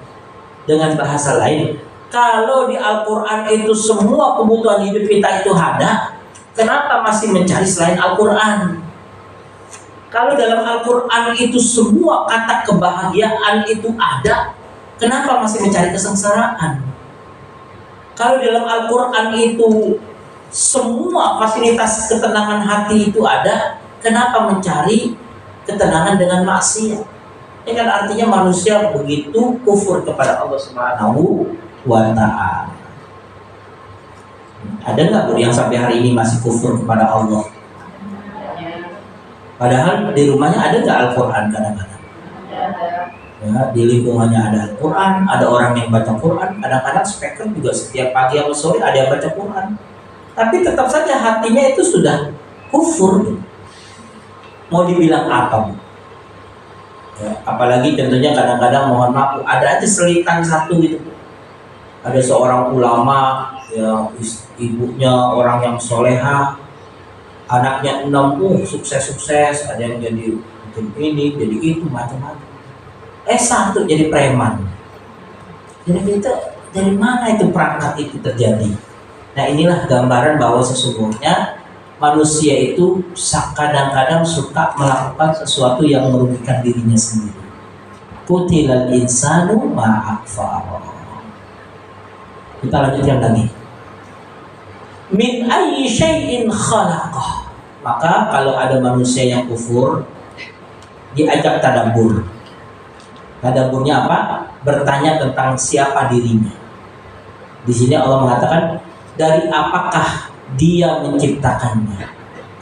Dengan bahasa lain, kalau di Al-Quran itu semua kebutuhan hidup kita itu ada, kenapa masih mencari selain Al-Quran? Kalau dalam Al-Quran itu semua kata kebahagiaan itu ada, kenapa masih mencari kesengsaraan? Kalau dalam Al-Quran itu semua fasilitas ketenangan hati itu ada, kenapa mencari ketenangan dengan maksiat? Ini kan artinya manusia begitu kufur kepada Allah Subhanahu wa Ta'ala. Ada nggak Bu yang sampai hari ini masih kufur kepada Allah? Padahal di rumahnya ada nggak Al-Quran kadang-kadang? Ya, di lingkungannya ada Al-Quran, ada orang yang baca Quran. Kadang-kadang speaker juga setiap pagi atau sore ada yang baca Quran. Tapi tetap saja hatinya itu sudah kufur. Mau dibilang apa Bu? Ya, apalagi tentunya kadang-kadang mohon maaf ada aja selitan satu gitu. Ada seorang ulama, ya, ibunya orang yang soleha, anaknya 6, sukses-sukses, ada yang jadi ini, jadi itu, macam-macam. Satu jadi preman. Jadi kita dari mana itu perangkat itu terjadi? Nah inilah gambaran bahwa sesungguhnya manusia itu kadang-kadang suka melakukan sesuatu yang merugikan dirinya sendiri. Qutilal insanu ma'akfara. Kita lanjutkan lagi. Min ayyi syai'in khalaqah. Maka kalau ada manusia yang kufur, diajak tadabbur. Tadabburnya apa? Bertanya tentang siapa dirinya. Di sini Allah mengatakan dari apakah dia menciptakannya.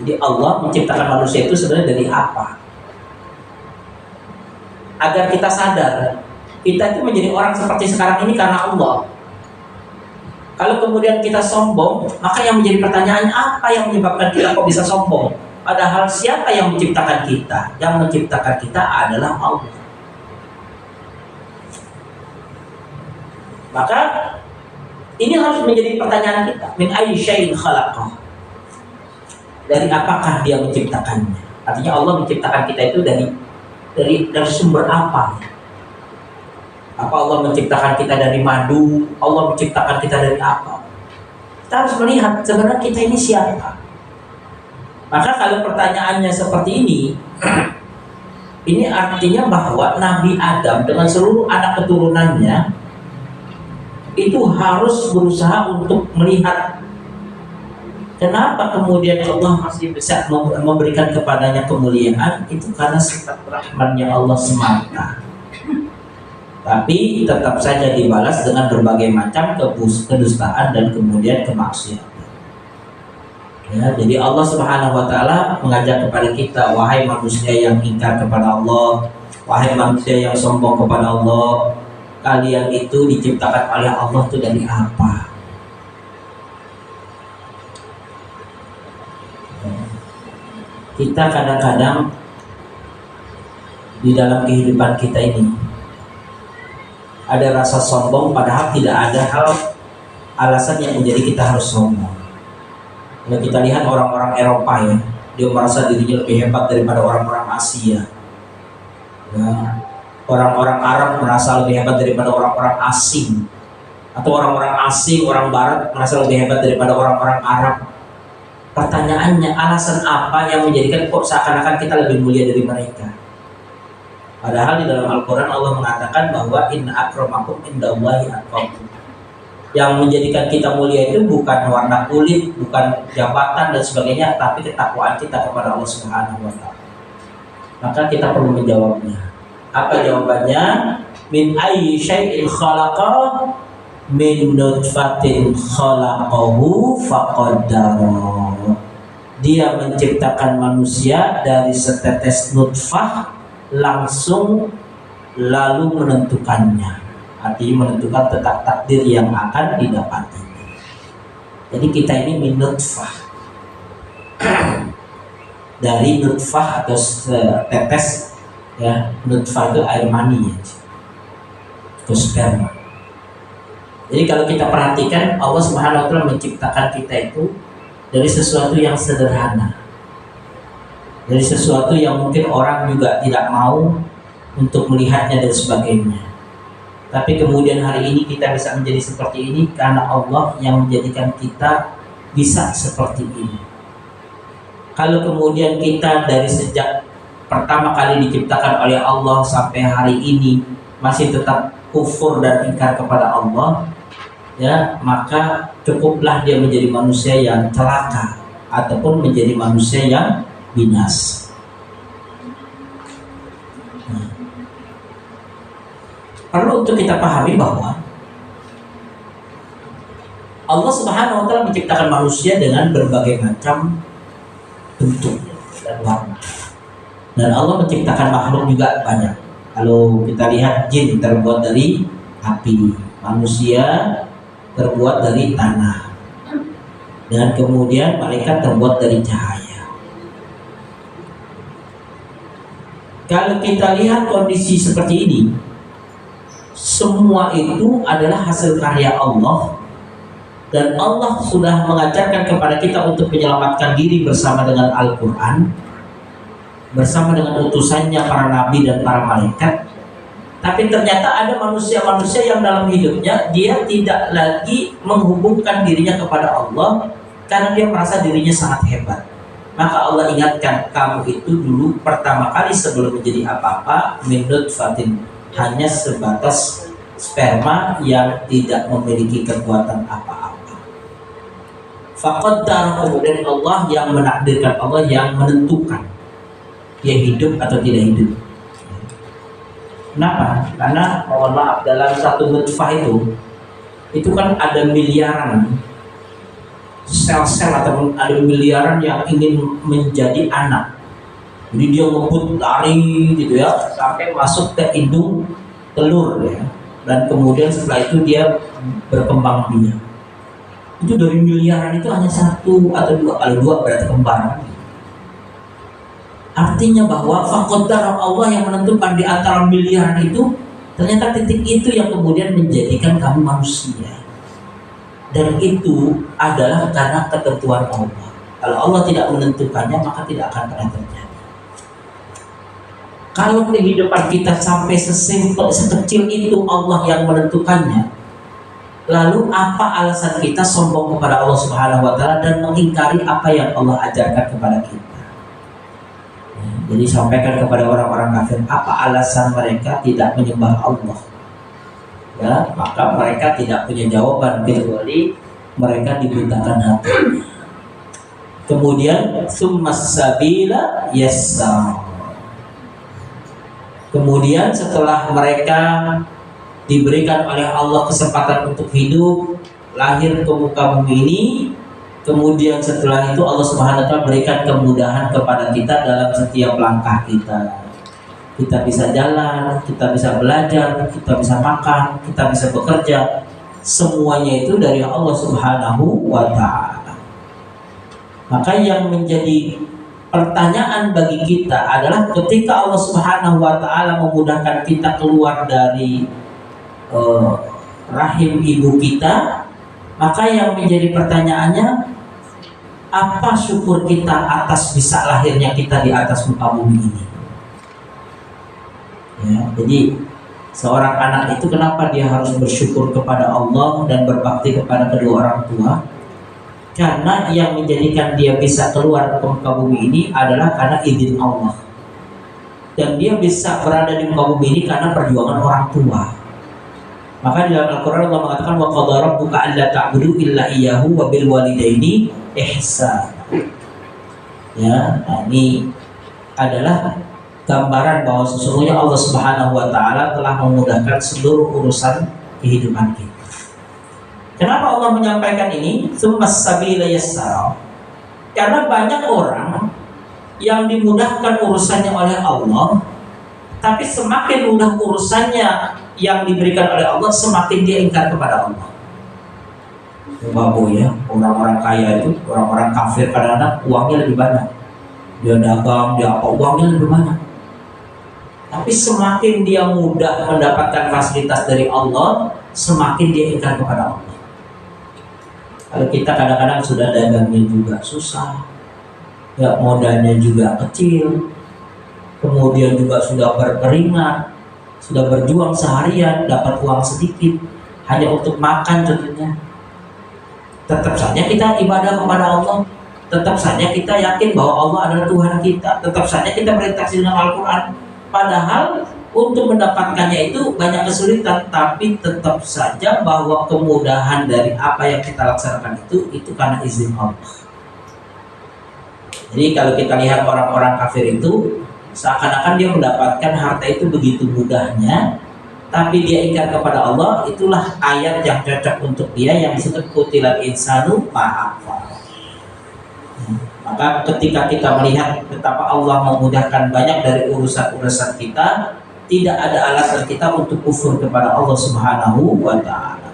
Jadi Allah menciptakan manusia itu sebenarnya dari apa? Agar kita sadar kita itu menjadi orang seperti sekarang ini karena Allah. Kalau kemudian kita sombong, maka yang menjadi pertanyaan apa yang menyebabkan kita kok bisa sombong? Padahal siapa yang menciptakan kita? Yang menciptakan kita adalah Allah. Maka ini harus menjadi pertanyaan kita. Min ayyi syai'in khalaqah. Dari apakah dia menciptakannya? Artinya Allah menciptakan kita itu dari sumber apa? Apa Allah menciptakan kita dari madu? Allah menciptakan kita dari apa? Kita harus melihat sebenarnya kita ini siapa. Maka kalau pertanyaannya seperti ini artinya bahwa Nabi Adam dengan seluruh anak keturunannya itu harus berusaha untuk melihat kenapa kemudian Allah masih bisa memberikan kepadanya kemuliaan. Itu karena sifat rahman-Nya Allah semata. Tapi tetap saja dibalas dengan berbagai macam kedustaan dan kemudian kemaksiatan. Ya, jadi Allah Subhanahu wa Ta'ala mengajak kepada kita, wahai manusia yang ingkar kepada Allah, wahai manusia yang sombong kepada Allah, kalian itu diciptakan oleh Allah itu dari apa? Kita kadang-kadang di dalam kehidupan kita ini ada rasa sombong, padahal tidak ada alasan yang menjadi kita harus sombong. Kalau kita lihat orang-orang Eropa ya, dia merasa dirinya lebih hebat daripada orang-orang Asia. Ya, orang-orang Arab merasa lebih hebat daripada orang-orang asing, atau orang-orang asing, orang Barat merasa lebih hebat daripada orang-orang Arab. Pertanyaannya, alasan apa yang menjadikan kok seakan-akan kita lebih mulia dari mereka? Padahal di dalam Al-Quran Allah mengatakan bahwa inna akramakum indallahi atqakum. Yang menjadikan kita mulia itu bukan warna kulit, bukan jabatan dan sebagainya, tapi ketakwaan kita kepada Allah Subhanahu wa Ta'ala. Maka kita perlu menjawabnya. Apa jawabannya? Min ayyi syai'in khalaqah min nutfatin khalaqahu faqaddara. Dia menciptakan manusia dari setetes nutfah, langsung lalu menentukannya, artinya menentukan tetap takdir yang akan didapati. Jadi kita ini min nutfah, dari nutfah atau tetes, ya, nutfah itu air mani, ya, itu sperma. Jadi kalau kita perhatikan, Allah Subhanahu wa Ta'ala menciptakan kita itu dari sesuatu yang sederhana, dari sesuatu yang mungkin orang juga tidak mau untuk melihatnya dan sebagainya. Tapi kemudian hari ini kita bisa menjadi seperti ini karena Allah yang menjadikan kita bisa seperti ini. Kalau kemudian kita dari sejak pertama kali diciptakan oleh Allah sampai hari ini masih tetap kufur dan ingkar kepada Allah, ya, maka cukuplah dia menjadi manusia yang celaka ataupun menjadi manusia yang binas. Perlu untuk kita pahami bahwa Allah Subhanahu wa Ta'ala menciptakan manusia dengan berbagai macam bentuk dan warna. Dan Allah menciptakan makhluk juga banyak. Kalau kita lihat, jin terbuat dari api, manusia terbuat dari tanah, dan kemudian malaikat terbuat dari cahaya. Kalau kita lihat kondisi seperti ini, semua itu adalah hasil karya Allah, dan Allah sudah mengajarkan kepada kita untuk menyelamatkan diri bersama dengan Al-Quran, bersama dengan utusannya para nabi dan para malaikat. Tapi ternyata ada manusia-manusia yang dalam hidupnya dia tidak lagi menghubungkan dirinya kepada Allah karena dia merasa dirinya sangat hebat. Maka Allah ingatkan, kamu itu dulu pertama kali sebelum menjadi apa-apa min nutfatin, hanya sebatas sperma yang tidak memiliki kekuatan apa-apa. Faqaddar, kemudian Allah yang menakdirkan, Allah yang menentukan dia hidup atau tidak hidup. Kenapa? Karena mohon maaf, dalam satu nutfah itu kan ada miliaran sel-sel ataupun ada miliaran yang ingin menjadi anak. Jadi dia ngebut lari gitu ya sampai masuk ke indung telur ya, dan kemudian setelah itu dia berkembang biak. Itu dari miliaran itu hanya satu atau dua, kalau dua berarti kembar. Artinya bahwa faqaddar, Allah yang menentukan di antara miliaran itu, ternyata titik itu yang kemudian menjadikan kamu manusia. Dan itu adalah karena ketentuan Allah. Kalau Allah tidak menentukannya, maka tidak akan pernah terjadi. Kalau kehidupan kita sampai sesimpel, sekecil itu Allah yang menentukannya, lalu apa alasan kita sombong kepada Allah Subhanahu wa Ta'ala dan mengingkari apa yang Allah ajarkan kepada kita? Jadi sampaikan kepada orang-orang kafir, apa alasan mereka tidak menyembah Allah? Ya, maka mereka tidak punya jawaban kecuali mereka dibutakan hati. Kemudian summas sabila yassar. Kemudian setelah mereka diberikan oleh Allah kesempatan untuk hidup, lahir ke muka bumi ini, kemudian setelah itu Allah Subhanahu wa Ta'ala berikan kemudahan kepada kita dalam setiap langkah kita. Kita bisa jalan, kita bisa belajar, kita bisa makan, kita bisa bekerja. Semuanya itu dari Allah Subhanahu wa Ta'ala. Maka yang menjadi pertanyaan bagi kita adalah ketika Allah Subhanahu wa Ta'ala memudahkan kita keluar dari rahim ibu kita, maka yang menjadi pertanyaannya, apa syukur kita atas bisa lahirnya kita di atas muka bumi ini? Ya, jadi seorang anak itu kenapa dia harus bersyukur kepada Allah dan berbakti kepada kedua orang tua? Karena yang menjadikan dia bisa keluar ke muka bumi ini adalah karena izin Allah. Dan dia bisa berada di muka bumi ini karena perjuangan orang tua. Maka di dalam Al-Quran Allah mengatakan, wa qadha rabbuka alla ta'budu illa iyyahu wa bil walidaini ihsan. Ya, nah ini adalah gambaran bahwa sesungguhnya Allah Subhanahu wa Ta'ala telah memudahkan seluruh urusan kehidupan kita. Kenapa Allah menyampaikan ini? Tsummas sabila yassara. Karena banyak orang yang dimudahkan urusannya oleh Allah, Tapi semakin mudah urusannya yang diberikan oleh Allah, semakin dia ingkar kepada Allah. Babu ya, orang-orang kaya itu, orang-orang kafir kadang-kadang uangnya lebih banyak. Dia dagang, dia apa, uangnya lebih banyak. Tapi semakin dia mudah mendapatkan fasilitas dari Allah, semakin dia ingkar kepada Allah. Kalau kita kadang-kadang sudah dagangnya juga susah, ya modalnya juga kecil, kemudian juga sudah berkeringat, sudah berjuang seharian, dapat uang sedikit, hanya untuk makan contohnya. Tetap saja kita ibadah kepada Allah, tetap saja kita yakin bahwa Allah adalah Tuhan kita, tetap saja kita berinteraksi dengan Al-Quran. Padahal untuk mendapatkannya itu banyak kesulitan, tapi tetap saja bahwa kemudahan dari apa yang kita laksanakan itu karena izin Allah. Jadi kalau kita lihat orang-orang kafir itu, seakan-akan dia mendapatkan harta itu begitu mudahnya, tapi dia ingkar kepada Allah. Itulah ayat yang cocok untuk dia, yang disebut kutilal insanu ma'akfar. Maka ketika kita melihat betapa Allah memudahkan banyak dari urusan-urusan kita, tidak ada alasan kita untuk kufur kepada Allah Subhanahu wa ta'ala.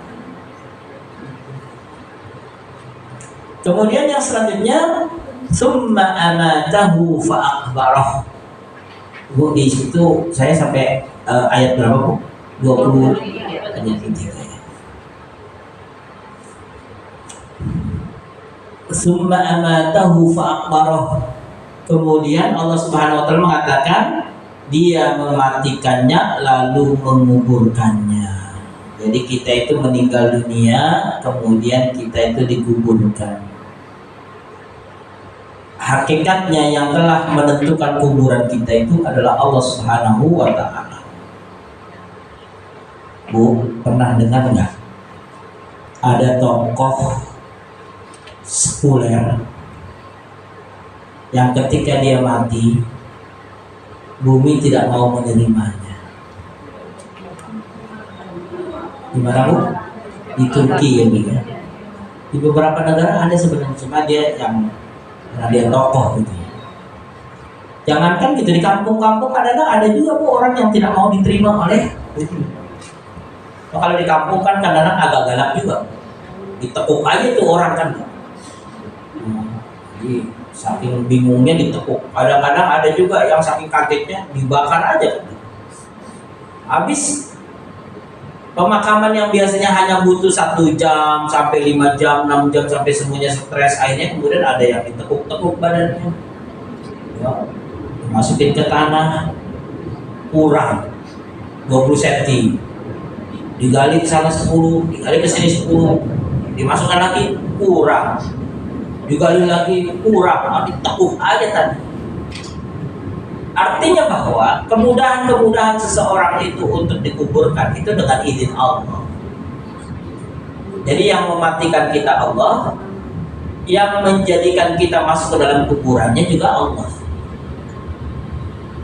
Kemudian yang selanjutnya, summa amatahu fa'akbarah. Bu, di situ saya sampai ayat berapa, Bu? 20 ayat 3 ya. Summa amatahu fa'akbarah. Kemudian Allah Subhanahu wa ta'ala mengatakan dia mematikannya lalu menguburkannya. Jadi kita itu meninggal dunia, kemudian kita itu dikuburkan. Hakikatnya yang telah menentukan kuburan kita itu adalah Allah Subhanahu wa ta'ala. Bu, pernah dengar nggak? Ada tokoh sekuler yang ketika dia mati, bumi tidak mau menerimanya. Di mana, Bu? Di Turki ya, Bu ya. Di beberapa negara ada sebenarnya, cuma dia yang karena dia tokoh gitu ya. Jangankan gitu, di kampung-kampung kadang-kadang ada juga, Bu, orang yang tidak mau diterima oleh bumi. Kalau di kampung kan kadang-kadang agak galak juga, ditekuk aja tuh orang kan. Jadi saking bingungnya ditekuk. Kadang-kadang ada juga yang saking kagetnya dibakar aja. Habis pemakaman yang biasanya hanya butuh 1 jam sampai 5 jam, 6 jam sampai semuanya stres, akhirnya kemudian ada yang ditekuk-tekuk badannya. Ya, dimasukin ke tanah, kurang 20 cm. Digali ke sana 10, digali ke sini 10, dimasukkan lagi kurang, digali lagi kurang, ditekuk aja tadi. Artinya bahwa kemudahan-kemudahan seseorang itu untuk dikuburkan itu dengan izin Allah. Jadi yang mematikan kita Allah, yang menjadikan kita masuk ke dalam kuburannya juga Allah.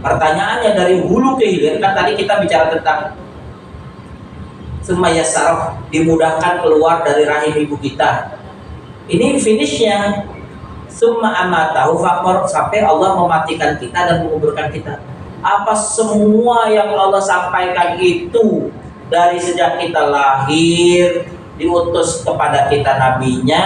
Pertanyaannya dari hulu ke hilir, kan tadi kita bicara tentang Sumayasarah, dimudahkan keluar dari rahim ibu kita. Ini finishnya. Summa amatahu faqar, sampai Allah mematikan kita dan menguburkan kita. Apa semua yang Allah sampaikan itu dari sejak kita lahir, diutus kepada kita nabinya,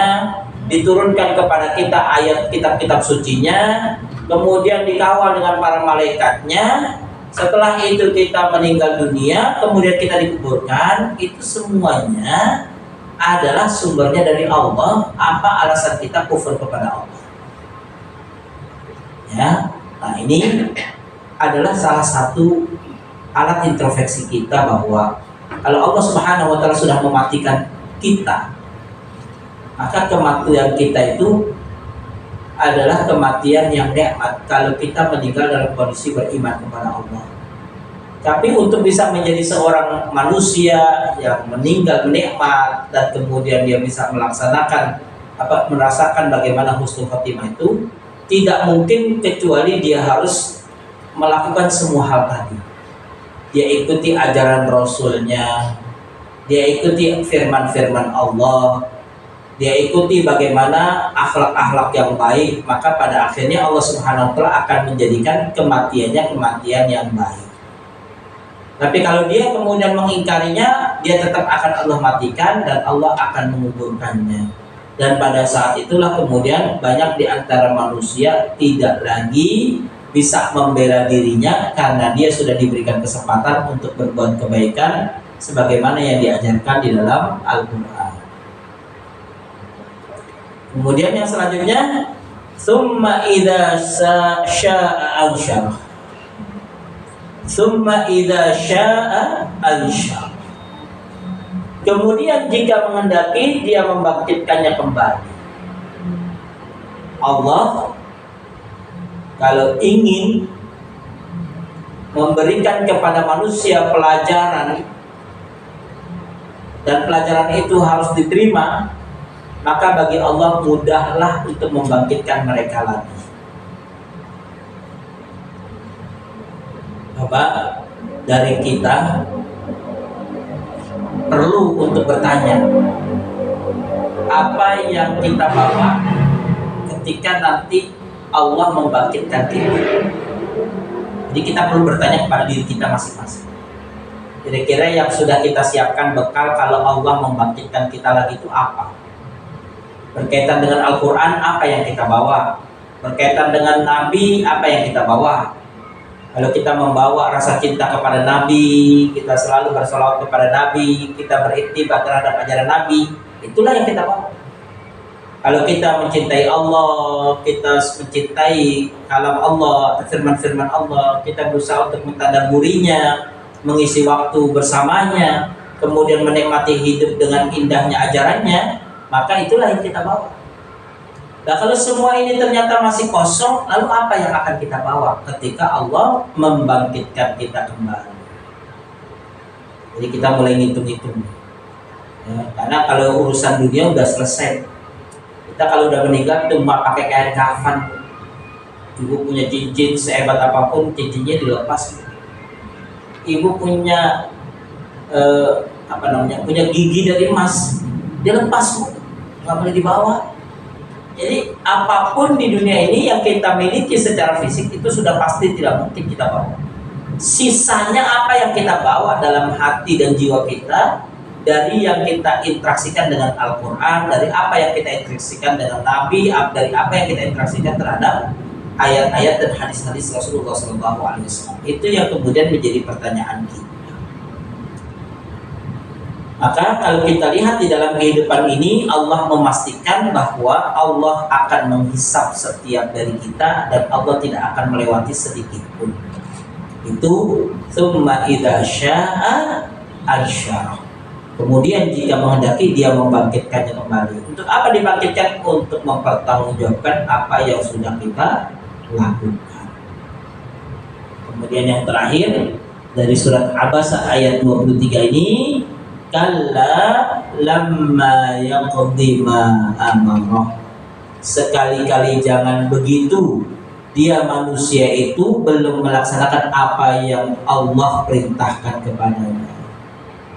diturunkan kepada kita ayat kitab-kitab sucinya, kemudian dikawal dengan para malaikatnya. Setelah itu kita meninggal dunia, kemudian kita dikuburkan. Itu semuanya adalah sumbernya dari Allah. Apa alasan kita kufur kepada Allah? Ya, nah ini adalah salah satu alat introspeksi kita, bahwa kalau Allah Subhanahu wa ta'ala sudah mematikan kita, maka kematian kita itu adalah kematian yang nikmat kalau kita meninggal dalam kondisi beriman kepada Allah. Tapi untuk bisa menjadi seorang manusia yang meninggal nikmat dan kemudian dia bisa melaksanakan merasakan bagaimana husnul khotimah itu, tidak mungkin kecuali dia harus melakukan semua hal tadi. Dia ikuti ajaran Rasulnya, dia ikuti firman-firman Allah, dia ikuti bagaimana akhlak-akhlak yang baik, maka pada akhirnya Allah Subhanahu wa ta'ala akan menjadikan kematiannya kematian yang baik. Tapi kalau dia kemudian mengingkarinya, dia tetap akan Allah matikan dan Allah akan menguburkannya. Dan pada saat itulah kemudian banyak di antara manusia tidak lagi bisa membela dirinya karena dia sudah diberikan kesempatan untuk berbuat kebaikan sebagaimana yang diajarkan di dalam Al-Quran. Kemudian yang selanjutnya, summa idza syaa ansyarah. Summa idza syaa ansyarah. Kemudian jika menghendaki, dia membangkitkannya kembali. Allah kalau ingin memberikan kepada manusia pelajaran dan pelajaran itu harus diterima, maka bagi Allah mudahlah untuk membangkitkan mereka lagi. Coba dari kita perlu untuk bertanya, apa yang kita bawa ketika nanti Allah membangkitkan kita. Jadi kita perlu bertanya kepada diri kita masing-masing. Kira-kira yang sudah kita siapkan bekal kalau Allah membangkitkan kita lagi itu apa? Berkaitan dengan Al-Quran, apa yang kita bawa? Berkaitan dengan Nabi, apa yang kita bawa? Kalau kita membawa rasa cinta kepada Nabi, kita selalu bersolawat kepada Nabi, kita beriktibar terhadap ajaran Nabi, itulah yang kita bawa. Kalau kita mencintai Allah, kita mencintai kalam Allah, firman-firman Allah, kita berusaha untuk mentadaburinya, mengisi waktu bersamanya, kemudian menikmati hidup dengan indahnya ajarannya, maka itulah yang kita bawa. Nah, kalau semua ini ternyata masih kosong, lalu apa yang akan kita bawa ketika Allah membangkitkan kita kembali? Jadi kita mulai ngitung-ngitung. Ya, karena kalau urusan dunia udah selesai. Kita kalau udah meninggal cuma pakai kain kafan. Ibu punya cincin sehebat apapun, cincinnya dilepas. Ibu punya punya gigi dari emas, dilepas, nggak boleh dibawa. Jadi apapun di dunia ini yang kita miliki secara fisik itu sudah pasti tidak mungkin kita bawa. Sisanya apa yang kita bawa dalam hati dan jiwa kita, dari yang kita interaksikan dengan Al-Quran, dari apa yang kita interaksikan dengan Nabi, dari apa yang kita interaksikan terhadap ayat-ayat dan hadis-hadis Rasulullah SAW. Itu yang kemudian menjadi pertanyaan kita. Maka kalau kita lihat di dalam kehidupan ini, Allah memastikan bahwa Allah akan menghisap setiap dari kita dan Allah tidak akan melewati sedikit pun. Itu tsumma idza syaa ansyarah. Kemudian jika menghendaki, dia membangkitkannya kembali. Untuk apa dibangkitkan? Untuk mempertanggungjawabkan apa yang sudah kita lakukan. Kemudian yang terakhir dari surat Abasa ayat 23 ini, kalla lamma yaqdi ma amarah. Sekali-kali jangan begitu, dia manusia itu belum melaksanakan apa yang Allah perintahkan kepadanya.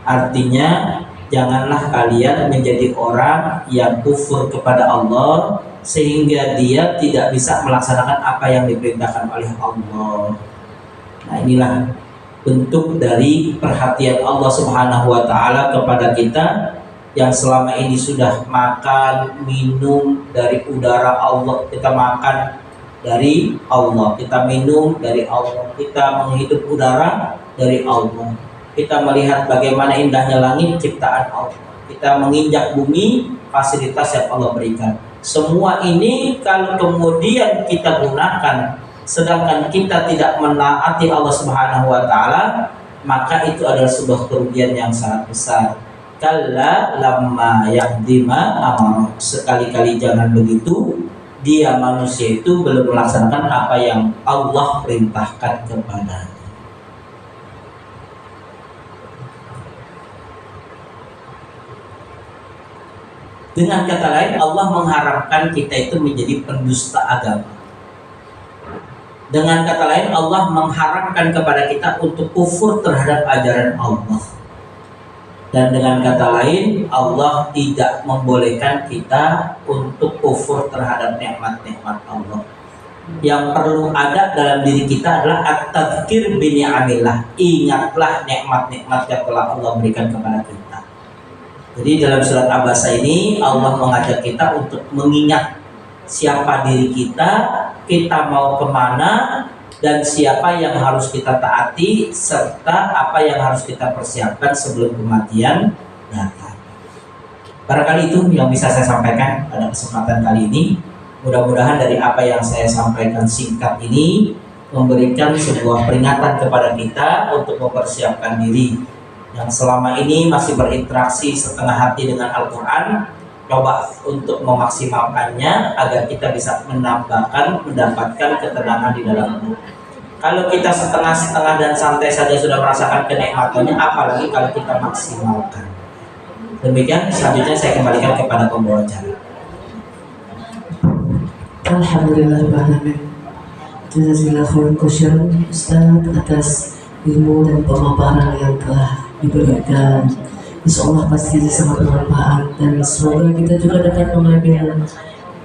Artinya janganlah kalian menjadi orang yang kufur kepada Allah sehingga dia tidak bisa melaksanakan apa yang diperintahkan oleh Allah. Nah, inilah bentuk dari perhatian Allah Subhanahu wa Ta'ala kepada kita yang selama ini sudah makan, minum dari udara Allah, kita makan dari Allah, kita minum dari Allah, kita menghidup udara dari Allah, kita melihat bagaimana indahnya langit ciptaan Allah, kita menginjak bumi fasilitas yang Allah berikan. Semua ini kalau kemudian kita gunakan sedangkan kita tidak menaati Allah Subhanahu wa Ta'ala, maka itu adalah sebuah kerugian yang sangat besar. Kalla lamma yaqdi ma amara. Sekali-kali jangan begitu, dia manusia itu belum melaksanakan apa yang Allah perintahkan kepadanya. Dengan kata lain, Allah mengharapkan kita itu menjadi pendusta agama. Dengan kata lain, Allah mengharapkan kepada kita untuk kufur terhadap ajaran Allah. Dan dengan kata lain, Allah tidak membolehkan kita untuk kufur terhadap nikmat-nikmat Allah. yang perlu ada dalam diri kita adalah at-tadzkir bi ni'amillah. Ingatlah nikmat-nikmat yang telah Allah berikan kepada kita. Jadi dalam surat Abasa ini Allah mengajak kita untuk mengingat siapa diri kita mau kemana, dan siapa yang harus kita taati, serta apa yang harus kita persiapkan sebelum kematian datang. Barangkali itu yang bisa saya sampaikan pada kesempatan kali ini. Mudah-mudahan dari apa yang saya sampaikan singkat ini memberikan sebuah peringatan kepada kita untuk mempersiapkan diri yang selama ini masih berinteraksi setengah hati dengan Al-Quran. Coba untuk memaksimalkannya agar kita bisa mendapatkan ketenangan di dalamnya. Kalau kita setengah-setengah dan santai saja sudah merasakan kenikmatannya, apalagi kalau kita maksimalkan. Demikian, selanjutnya saya kembalikan kepada pembawa acara. Alhamdulillahirrahmanirrahim. Jazakallahu khairan Ustaz atas ilmu dan pemaparan yang telah diberikan. Insyaallah pasti sangat bermanfaat, dan semoga kita juga dapat mengambil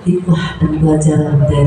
hikmah dan pelajaran dari